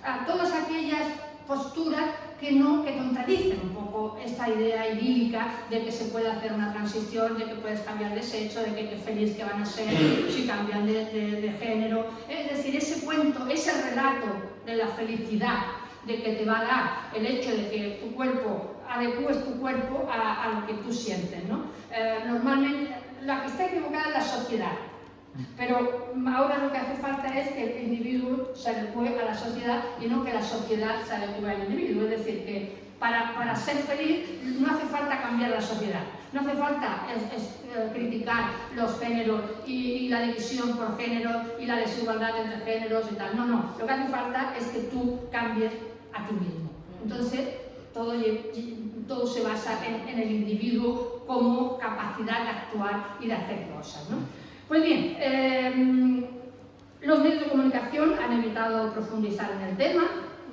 a todas aquellas posturas que contradicen un poco esta idea idílica de que se puede hacer una transición, de que puedes cambiar de sexo, de que qué feliz que van a ser si cambian de género. Es decir, ese cuento, ese relato de la felicidad, de que te va a dar el hecho de que tu cuerpo, adecues tu cuerpo a lo que tú sientes, ¿no? Normalmente, la que está equivocada es la sociedad. Pero ahora lo que hace falta es que el individuo se adecue a la sociedad y no que la sociedad se adecue al individuo. Es decir, que para ser feliz no hace falta cambiar la sociedad, no hace falta criticar los géneros y la división por géneros y la desigualdad entre géneros y tal. No, lo que hace falta es que tú cambies a ti mismo. Entonces, todo se basa en el individuo como capacidad de actuar y de hacer cosas, ¿no? Pues bien, los medios de comunicación han evitado profundizar en el tema,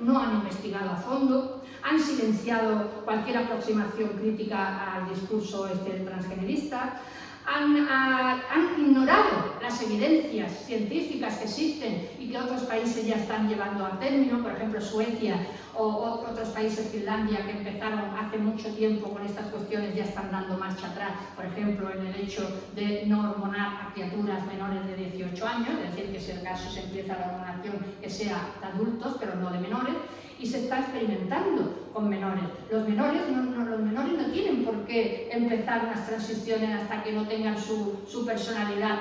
no han investigado a fondo, han silenciado cualquier aproximación crítica al discurso transgenerista, han ignorado las evidencias científicas que existen y que otros países ya están llevando a término, por ejemplo Suecia o otros países, Finlandia, que empezaron hace mucho tiempo con estas cuestiones, ya están dando marcha atrás, por ejemplo, en el hecho de no hormonar a criaturas menores de 18 años, es decir, que si el caso se empieza la hormonación que sea de adultos, pero no de menores, y se está experimentando con menores. Los menores no tienen por qué empezar unas transiciones hasta que no tengan su personalidad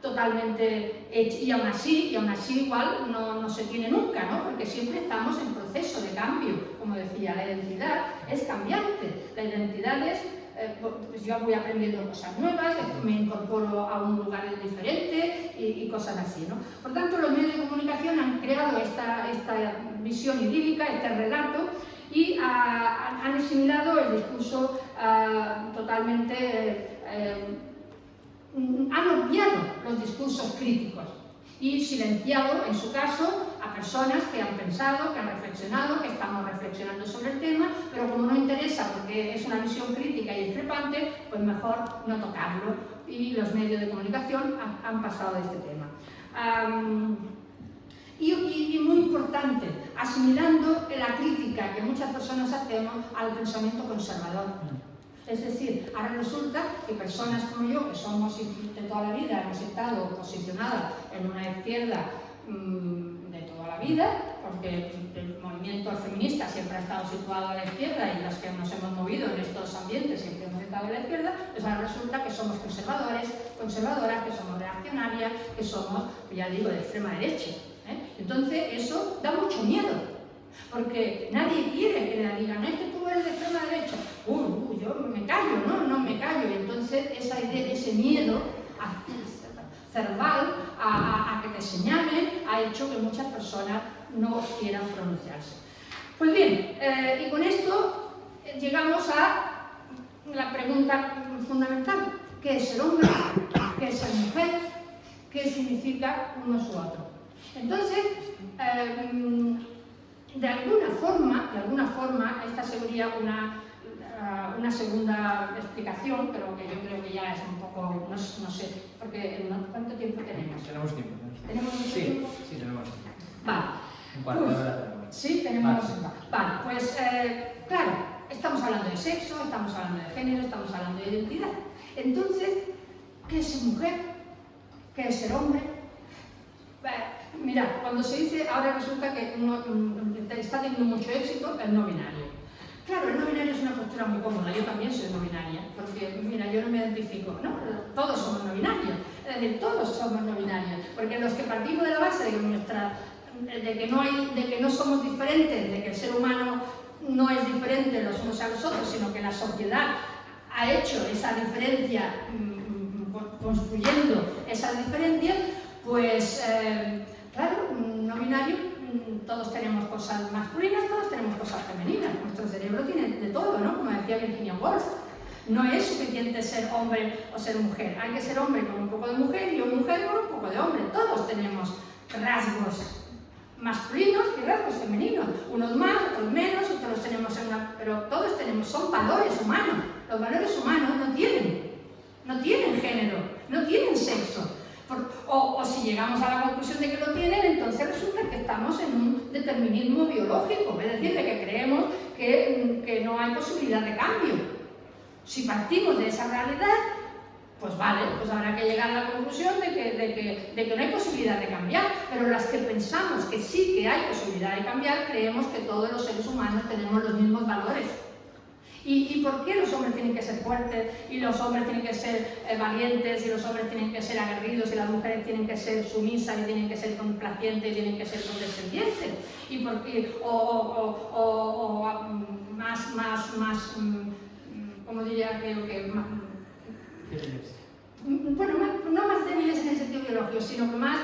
totalmente hecha, y aún así igual no se tiene nunca, ¿no? Porque siempre estamos en proceso de cambio. Como decía, la identidad es cambiante, la identidad es pues yo voy aprendiendo cosas nuevas, me incorporo a un lugar diferente y cosas así, ¿no? Por tanto, los medios de comunicación han creado esta visión idílica, este relato, y han asimilado el discurso totalmente, han obviado los discursos críticos y silenciado, en su caso, a personas que han pensado, que han reflexionado, que estamos reflexionando sobre el tema, pero como no interesa porque es una visión crítica y discrepante, pues mejor no tocarlo, y los medios de comunicación han pasado de este tema. Y muy importante, asimilando la crítica que muchas personas hacemos al pensamiento conservador. Es decir, ahora resulta que personas como yo, que somos de toda la vida, hemos estado posicionadas en una izquierda de toda la vida, porque el movimiento feminista siempre ha estado situado a la izquierda y los que nos hemos movido en estos ambientes siempre hemos estado a la izquierda, pues ahora resulta que somos conservadores, conservadoras, que somos reaccionarias, que somos, ya digo, de extrema derecha. Entonces eso da mucho miedo, porque nadie quiere que le digan, es que tú eres de extrema derecha, yo me callo, no me callo, y entonces esa idea, ese miedo cerval a que te señalen ha hecho que muchas personas no quieran pronunciarse. Pues bien, y con esto llegamos a la pregunta fundamental: ¿qué es ser hombre? ¿Qué es ser mujer? ¿Qué significa uno u otro? Entonces, de alguna forma, esta sería una segunda explicación, pero que yo creo que ya es un poco, no sé, porque ¿cuánto tiempo tenemos? Tenemos tiempo. ¿Tenemos mucho tiempo? Sí, tenemos tiempo. Vale. Un cuarto de hora tenemos. Sí, tenemos. Vale, pues claro, estamos hablando de sexo, estamos hablando de género, estamos hablando de identidad. Entonces, ¿qué es ser mujer? ¿Qué es ser hombre? Mira, cuando se dice, ahora resulta que está teniendo mucho éxito el no binario. Claro, el no binario es una postura muy cómoda, yo también soy no binaria, porque mira, yo no me identifico, ¿no? Todos somos no binarios, es decir, todos somos no binarios, porque los que partimos de la base de que no somos diferentes, de que el ser humano no es diferente los unos a los otros, sino que la sociedad ha hecho esa diferencia, construyendo esas diferencias, pues claro, no binario, todos tenemos cosas masculinas, todos tenemos cosas femeninas, nuestro cerebro tiene de todo, ¿no? Como decía Virginia Woolf. No es suficiente ser hombre o ser mujer. Hay que ser hombre con un poco de mujer y mujer con un poco de hombre. Todos tenemos rasgos masculinos y rasgos femeninos. Unos más, otros menos, otros tenemos pero todos tenemos, son valores humanos. Los valores humanos no tienen género, no tienen sexo. O si llegamos a la conclusión de que lo tienen, entonces resulta que estamos en un determinismo biológico, es decir, de que creemos que no hay posibilidad de cambio. Si partimos de esa realidad, pues vale, pues habrá que llegar a la conclusión de que no hay posibilidad de cambiar, pero las que pensamos que sí que hay posibilidad de cambiar, creemos que todos los seres humanos tenemos los mismos valores. ¿Y por qué los hombres tienen que ser fuertes y los hombres tienen que ser valientes y los hombres tienen que ser aguerridos y las mujeres tienen que ser sumisas y tienen que ser complacientes y tienen que ser condescendientes? ¿Y por qué? ¿Cómo diría? Creo que bueno, no más débiles en el sentido biológico, sino que más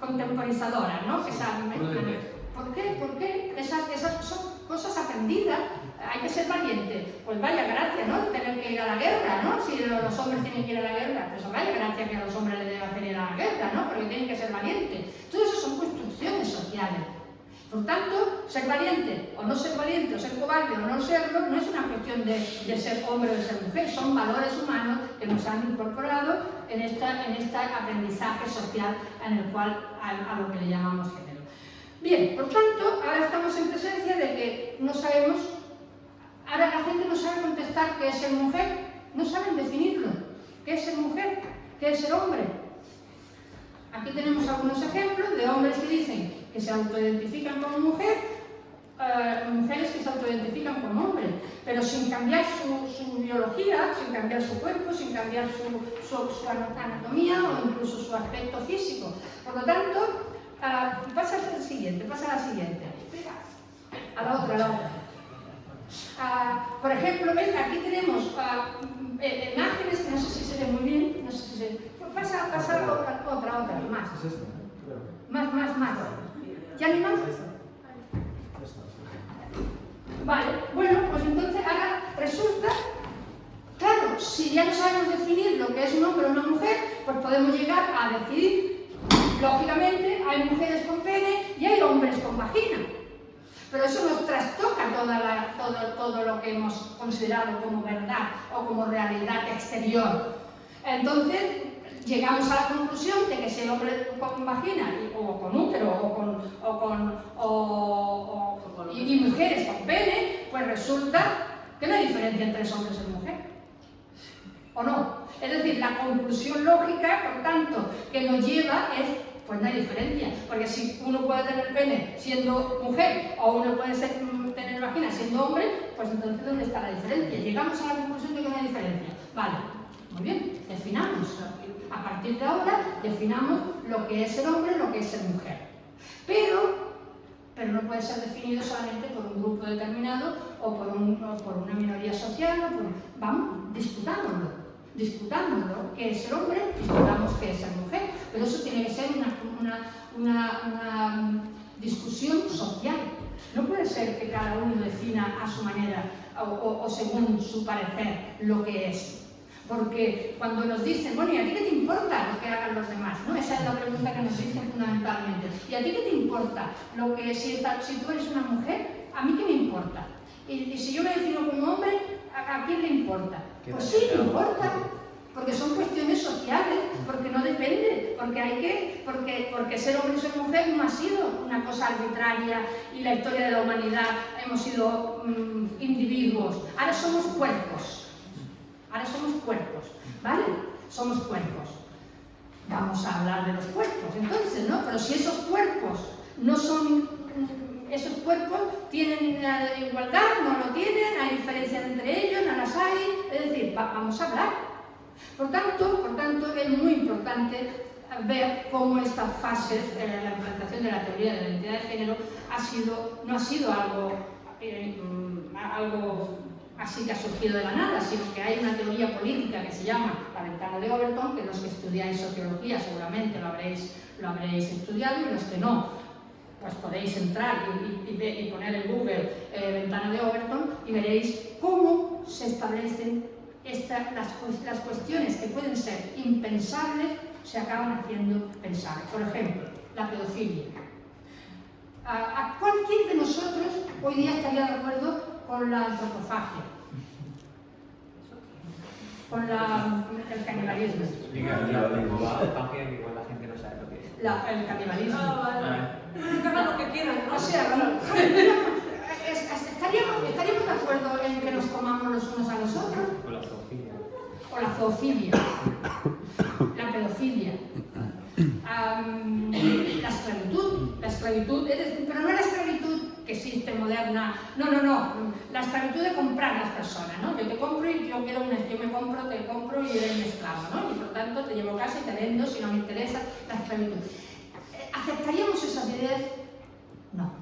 contemporizadoras, ¿no? ¿Por qué? Porque esas son cosas aprendidas. Hay que ser valiente. Pues vaya gracia, ¿no? Tener que ir a la guerra, ¿no? Si los hombres tienen que ir a la guerra, pues vaya gracia que a los hombres les debe hacer ir a la guerra, ¿no? Porque tienen que ser valientes. Todo eso son construcciones sociales. Por tanto, ser valiente o no ser valiente, o ser cobarde o no serlo, no es una cuestión de ser hombre o de ser mujer, son valores humanos que nos han incorporado en este aprendizaje social en el cual a lo que le llamamos género. Bien, por tanto, ahora estamos en presencia de que no sabemos, ahora la gente no sabe contestar qué es ser mujer, no saben definirlo, qué es ser mujer, qué es ser hombre. Aquí tenemos algunos ejemplos de hombres que dicen que se autoidentifican como mujer, mujeres que se autoidentifican como hombre, pero sin cambiar su biología, sin cambiar su cuerpo, sin cambiar su anatomía o incluso su aspecto físico. Por lo tanto, pasa a la siguiente. A la otra. Por ejemplo, ¿ven? Aquí tenemos imágenes que no sé si se ve muy bien, no sé si se... Pasa otra, más. ¿Ya no hay más? Vale, bueno, pues entonces ahora resulta, claro, si ya no sabemos definir lo que es un hombre o una mujer, pues podemos llegar a decidir, lógicamente, hay mujeres con pene y hay hombres con vagina. Pero eso nos trastoca todo lo que hemos considerado como verdad o como realidad exterior. Entonces, llegamos a la conclusión de que si el hombre con vagina o con útero y mujeres con pene, pues resulta que no hay diferencia entre hombres y mujeres. ¿O no? Es decir, la conclusión lógica, por tanto, que nos lleva es, pues no hay diferencia, porque si uno puede tener pene siendo mujer o uno puede tener vagina siendo hombre, pues entonces ¿dónde está la diferencia? Llegamos a la conclusión de que no hay diferencia. Vale, muy bien, definamos. A partir de ahora definamos lo que es ser hombre, lo que es ser mujer. Pero no puede ser definido solamente por un grupo determinado o por una minoría social. Vamos, discutámoslo, qué es ser hombre, discutamos qué es ser mujer. Pero eso tiene que ser una discusión social. No puede ser que cada uno defina a su manera o según su parecer lo que es. Porque cuando nos dicen, bueno, ¿y a ti qué te importa lo que hagan los demás? ¿No? Esa es la pregunta que nos dicen fundamentalmente. ¿Y a ti qué te importa lo que si tú eres una mujer? ¿A mí qué me importa? Y si yo me defino como hombre, ¿a quién le importa? Pues sí, me importa. Porque son cuestiones sociales, porque no depende, porque ser hombre y ser mujer no ha sido una cosa arbitraria y la historia de la humanidad hemos sido individuos. Ahora somos cuerpos. ¿Vale? Somos cuerpos. Vamos a hablar de los cuerpos, entonces, ¿no? Pero si esos cuerpos no son... Esos cuerpos tienen la igualdad, no lo tienen, hay diferencias entre ellos, no las hay, es decir, vamos a hablar. Por tanto, es muy importante ver cómo estas fases, la implantación de la teoría de la identidad de género, no ha sido algo así que ha surgido de la nada, sino que hay una teoría política que se llama la ventana de Overton, que los que estudiáis sociología seguramente lo habréis estudiado, y los que no, pues podéis entrar y poner en Google ventana de Overton y veréis cómo cómo se establecen las cuestiones que pueden ser impensables se acaban haciendo pensables. Por ejemplo, la pedofilia. ¿A cualquier de nosotros hoy día estaría de acuerdo con la antropofagia? Con el canibalismo. Igual la gente no sabe lo que es. El canibalismo. Que hagan lo que quieran, ¿no? O sea, ¿estaríamos de acuerdo en que nos comamos los unos a los otros? O la zoofilia. O la zoofilia. La pedofilia. La esclavitud, pero no la esclavitud que existe moderna, no, la esclavitud de comprar a las personas, ¿no? Yo te compro y yo me compro, te compro y eres mi esclavo, ¿no? Y por tanto te llevo a casa y te vendo si no me interesa la esclavitud. ¿Aceptaríamos esas ideas? No,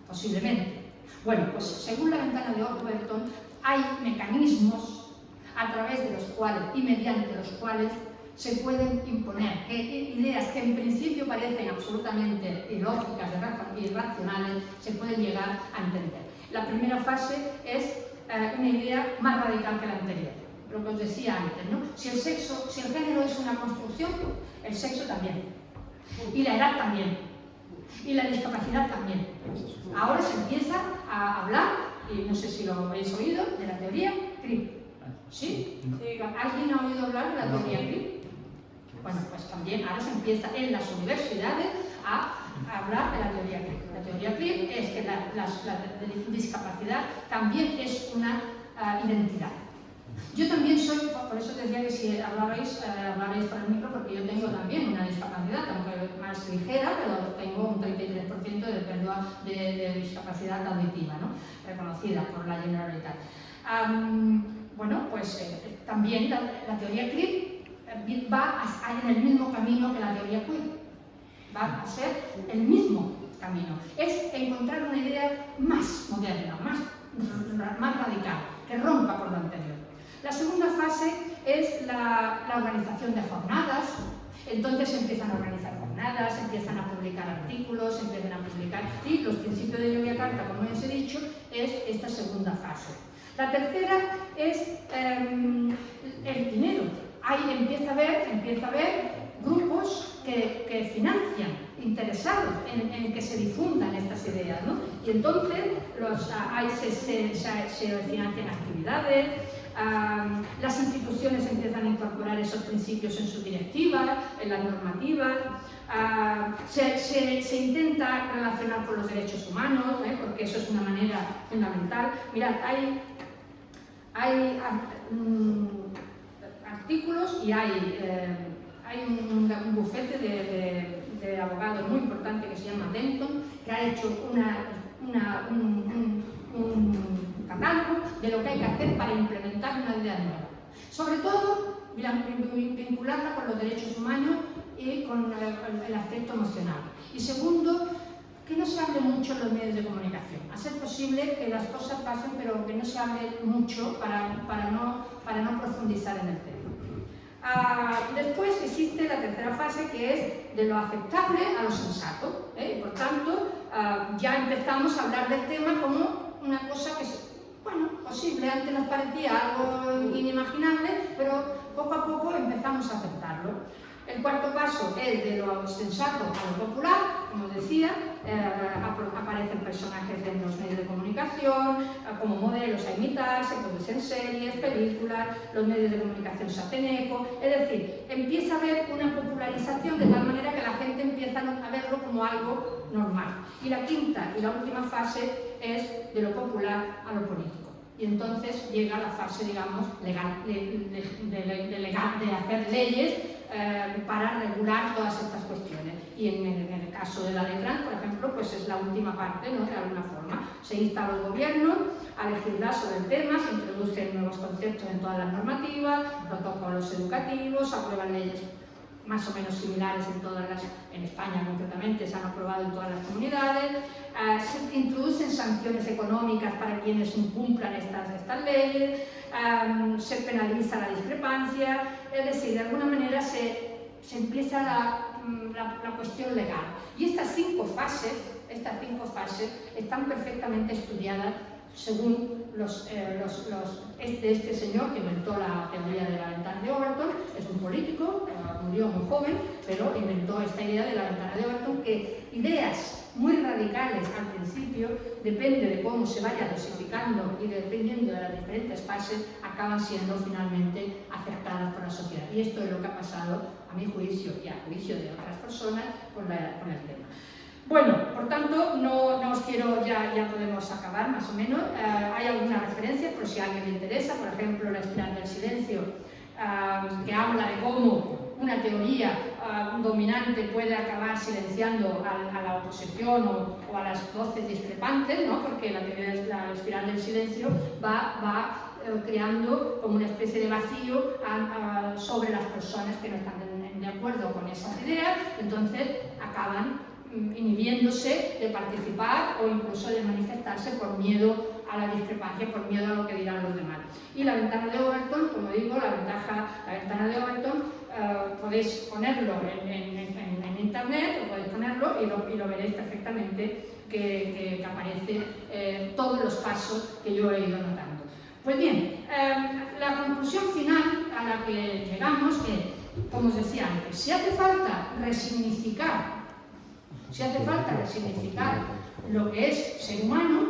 posiblemente. Bueno, pues según la ventana de Overton, hay mecanismos a través de los cuales y mediante los cuales se pueden imponer ideas que en principio parecen absolutamente ilógicas y irracionales, se pueden llegar a entender. La primera fase es una idea más radical que la anterior, lo que os decía antes, ¿no? Si el género es una construcción, el sexo también, y la edad también, y la discapacidad también. Ahora se empieza a hablar, y no sé si lo habéis oído, de la teoría Cribb. ¿Sí? ¿Alguien ha oído hablar de la teoría Cribb? Bueno, pues también ahora se empieza en las universidades a hablar de la teoría Cribb. La teoría Cribb es que la discapacidad también es una identidad. Yo también soy, por eso decía que si hablarais por el micro, porque yo tengo también una discapacidad, aunque más ligera, pero tengo un 33% de pérdida de discapacidad auditiva, ¿no? Reconocida por la Generalitat. Bueno, pues también la teoría Cribb va en el mismo camino que la teoría queer. Va a ser el mismo camino. Es encontrar una idea más moderna, más radical, que rompa con lo anterior. La segunda fase es la organización de jornadas. Entonces se empiezan a organizar jornadas, se empiezan a publicar artículos, se empiezan a publicar... Y los principios de Yogyakarta, como os he dicho, es esta segunda fase. La tercera es el dinero. Ahí empieza a haber grupos que financian, interesados en que se difundan estas ideas, ¿no? Y entonces se financian actividades, las instituciones empiezan a incorporar esos principios en sus directivas, en las normativas, se intenta relacionar con los derechos humanos, porque eso es una manera fundamental. Mirad, hay artículos y hay un bufete de abogados muy importante que se llama Denton, que ha hecho un catálogo de lo que hay que hacer para implementar una idea nueva. Sobre todo, vincularla con los derechos humanos y con el aspecto emocional. Y segundo, que no se hable mucho en los medios de comunicación. A ser posible que las cosas pasen, pero que no se hable mucho para no profundizar en el tema. Después existe la tercera fase, que es de lo aceptable a lo sensato. Por tanto, ya empezamos a hablar del tema como una cosa que es, bueno, posible. Antes nos parecía algo inimaginable, pero poco a poco empezamos a aceptarlo. El cuarto paso es de lo sensato a lo popular, como decía, aparecen personajes en los medios de comunicación, como modelos a imitar, se producen series, películas, los medios de comunicación se hacen eco, es decir, empieza a haber una popularización de tal manera que la gente empieza a verlo como algo normal. Y la quinta y la última fase es de lo popular a lo político. Y entonces llega la fase, digamos, legal, de hacer leyes para regular todas estas cuestiones. Y en el caso de la ley trans, por ejemplo, pues es la última parte, ¿no? De alguna forma. Se insta a los gobiernos a legislar sobre el tema, se introducen nuevos conceptos en todas las normativas, protocolos educativos, aprueban leyes más o menos similares en España concretamente, se han aprobado en todas las comunidades, se introducen sanciones económicas para quienes incumplan estas leyes, se penaliza la discrepancia, es decir, de alguna manera se empieza la cuestión legal. Y estas cinco fases están perfectamente estudiadas según este señor que inventó la teoría de la ventana de Overton. Es un político, murió muy joven, pero inventó esta idea de la ventana de Overton, que ideas muy radicales al principio, depende de cómo se vaya dosificando y dependiendo de las diferentes fases, acaban siendo finalmente aceptadas por la sociedad. Y esto es lo que ha pasado, a mi juicio y a juicio de otras personas, con el tema. Bueno, por tanto, no os quiero, ya podemos acabar más o menos. Hay algunas referencias, por si a alguien le interesa, por ejemplo, la espiral del silencio, que habla de cómo una teoría dominante puede acabar silenciando a la oposición o a las voces discrepantes, ¿no? Porque la teoría de la espiral del silencio va creando como una especie de vacío sobre las personas que no están de acuerdo con esas ideas, entonces acaban inhibiéndose de participar o incluso de manifestarse por miedo a la discrepancia, por miedo a lo que dirán los demás. Y la ventana de Overton, como digo, la ventana de Overton, podéis ponerlo en internet, o podéis ponerlo y lo veréis perfectamente, que aparece todos los pasos que yo he ido notando. Pues bien, la conclusión final a la que llegamos es, como os decía antes, si hace falta resignificar lo que es ser humano,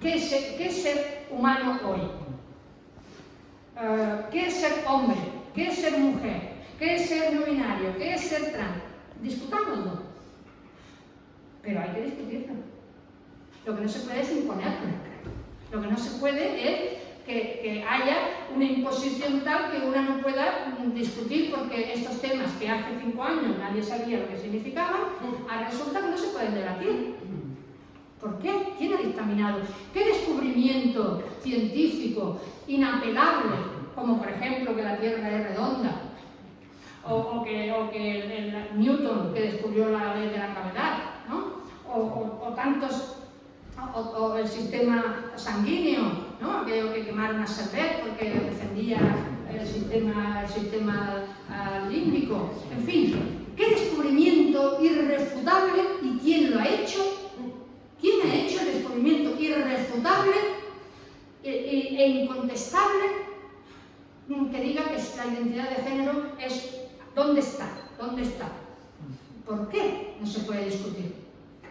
¿qué es ser humano hoy? ¿Qué es ser hombre? ¿Qué es ser mujer? ¿Qué es ser no binario? ¿Qué es ser trans? Discutámoslo. Pero hay que discutirlo. Lo que no se puede es imponerlo. Lo que no se puede es que haya una imposición tal que una no pueda discutir, porque estos temas que hace 5 años nadie sabía lo que significaban, ahora resulta que no se pueden debatir. ¿Por qué? ¿Quién ha dictaminado? ¿Qué descubrimiento científico inapelable, como por ejemplo que la Tierra es redonda, o que el Newton, que descubrió la ley de la gravedad, ¿no? o tantos, o el sistema sanguíneo, ¿no? Aquello que quemaron a Servet porque defendía el sistema límbico, en fin, ¿qué descubrimiento irrefutable y quién lo ha hecho? ¿Quién ha hecho el descubrimiento irrefutable e incontestable que diga que la identidad de género es ¿dónde está? ¿Dónde está? ¿Por qué no se puede discutir?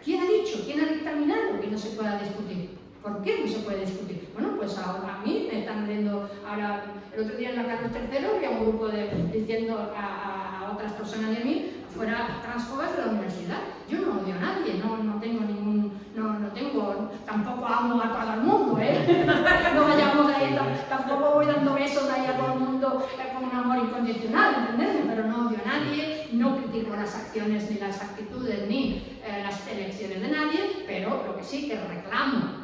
¿Quién ha dicho? ¿Quién ha dictaminado que no se pueda discutir? ¿Por qué no se puede discutir? Bueno, pues ahora a mí me están viendo, ahora el otro día en la Carlos III había un grupo diciendo a otras personas de mí, fuera transfobas de la universidad. Yo no odio a nadie, no tengo, tampoco amo a todo el mundo, ¿eh? No vayamos de ahí, tampoco voy dando besos de ahí a todo el mundo con un amor incondicional, ¿entendés? Pero no odio a nadie, no critico las acciones ni las actitudes ni las elecciones de nadie, pero lo que sí que reclamo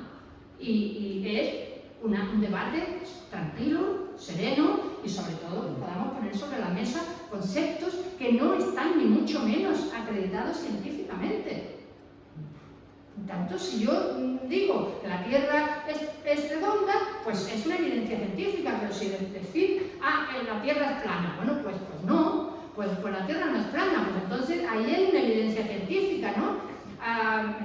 y es un debate tranquilo, sereno y sobre todo podamos poner sobre la mesa conceptos que no están ni mucho menos acreditados científicamente. Tanto si yo digo que la Tierra es redonda, pues es una evidencia científica, pero si decir, la Tierra es plana, bueno, pues no, pues la Tierra no es plana, pues entonces ahí hay una evidencia científica, ¿no?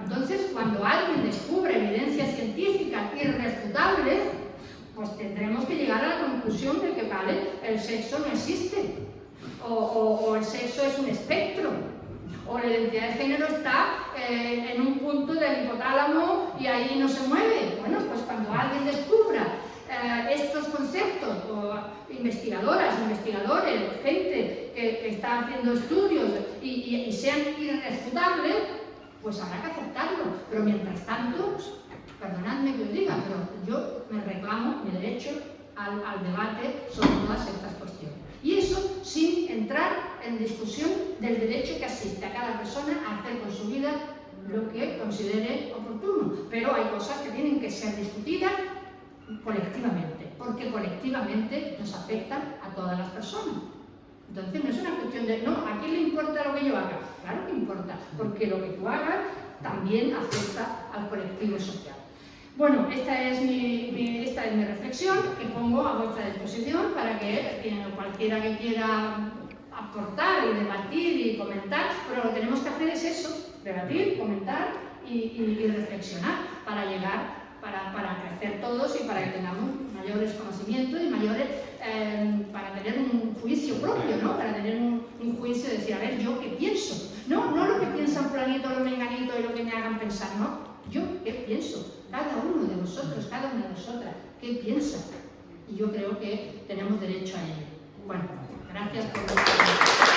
Entonces, cuando alguien descubre evidencias científicas irrefutables, pues tendremos que llegar a la conclusión de que, vale, el sexo no existe, o el sexo es un espectro, o la identidad de género está en un punto del hipotálamo y ahí no se mueve. Bueno, pues cuando alguien descubra estos conceptos, o investigadoras, investigadores, gente que está haciendo estudios y sean irrefutables, pues habrá que aceptarlo. Pero mientras tanto, perdonadme que os diga, pero yo me reclamo mi derecho al debate sobre todas estas cuestiones. Y eso sin entrar en discusión del derecho que asiste a cada persona a hacer con su vida lo que considere oportuno. Pero hay cosas que tienen que ser discutidas colectivamente, porque colectivamente nos afectan a todas las personas. Entonces no es una cuestión de, no, ¿a quién le importa lo que yo haga? Claro que importa, porque lo que tú hagas también afecta al colectivo social. Bueno, esta es mi reflexión que pongo a vuestra disposición para que cualquiera que quiera aportar y debatir y comentar, pero lo que tenemos que hacer es eso, debatir, comentar y reflexionar para llegar para crecer todos y para que tengamos mayores conocimientos y mayores, para tener un juicio propio, ¿no? Para tener un juicio de decir, a ver, ¿yo qué pienso? No lo que piensan fulanito, los menganitos y lo que me hagan pensar, no. ¿Yo qué pienso? Cada uno de vosotros, cada una de nosotras, ¿qué piensa? Y yo creo que tenemos derecho a ello. Bueno, gracias por...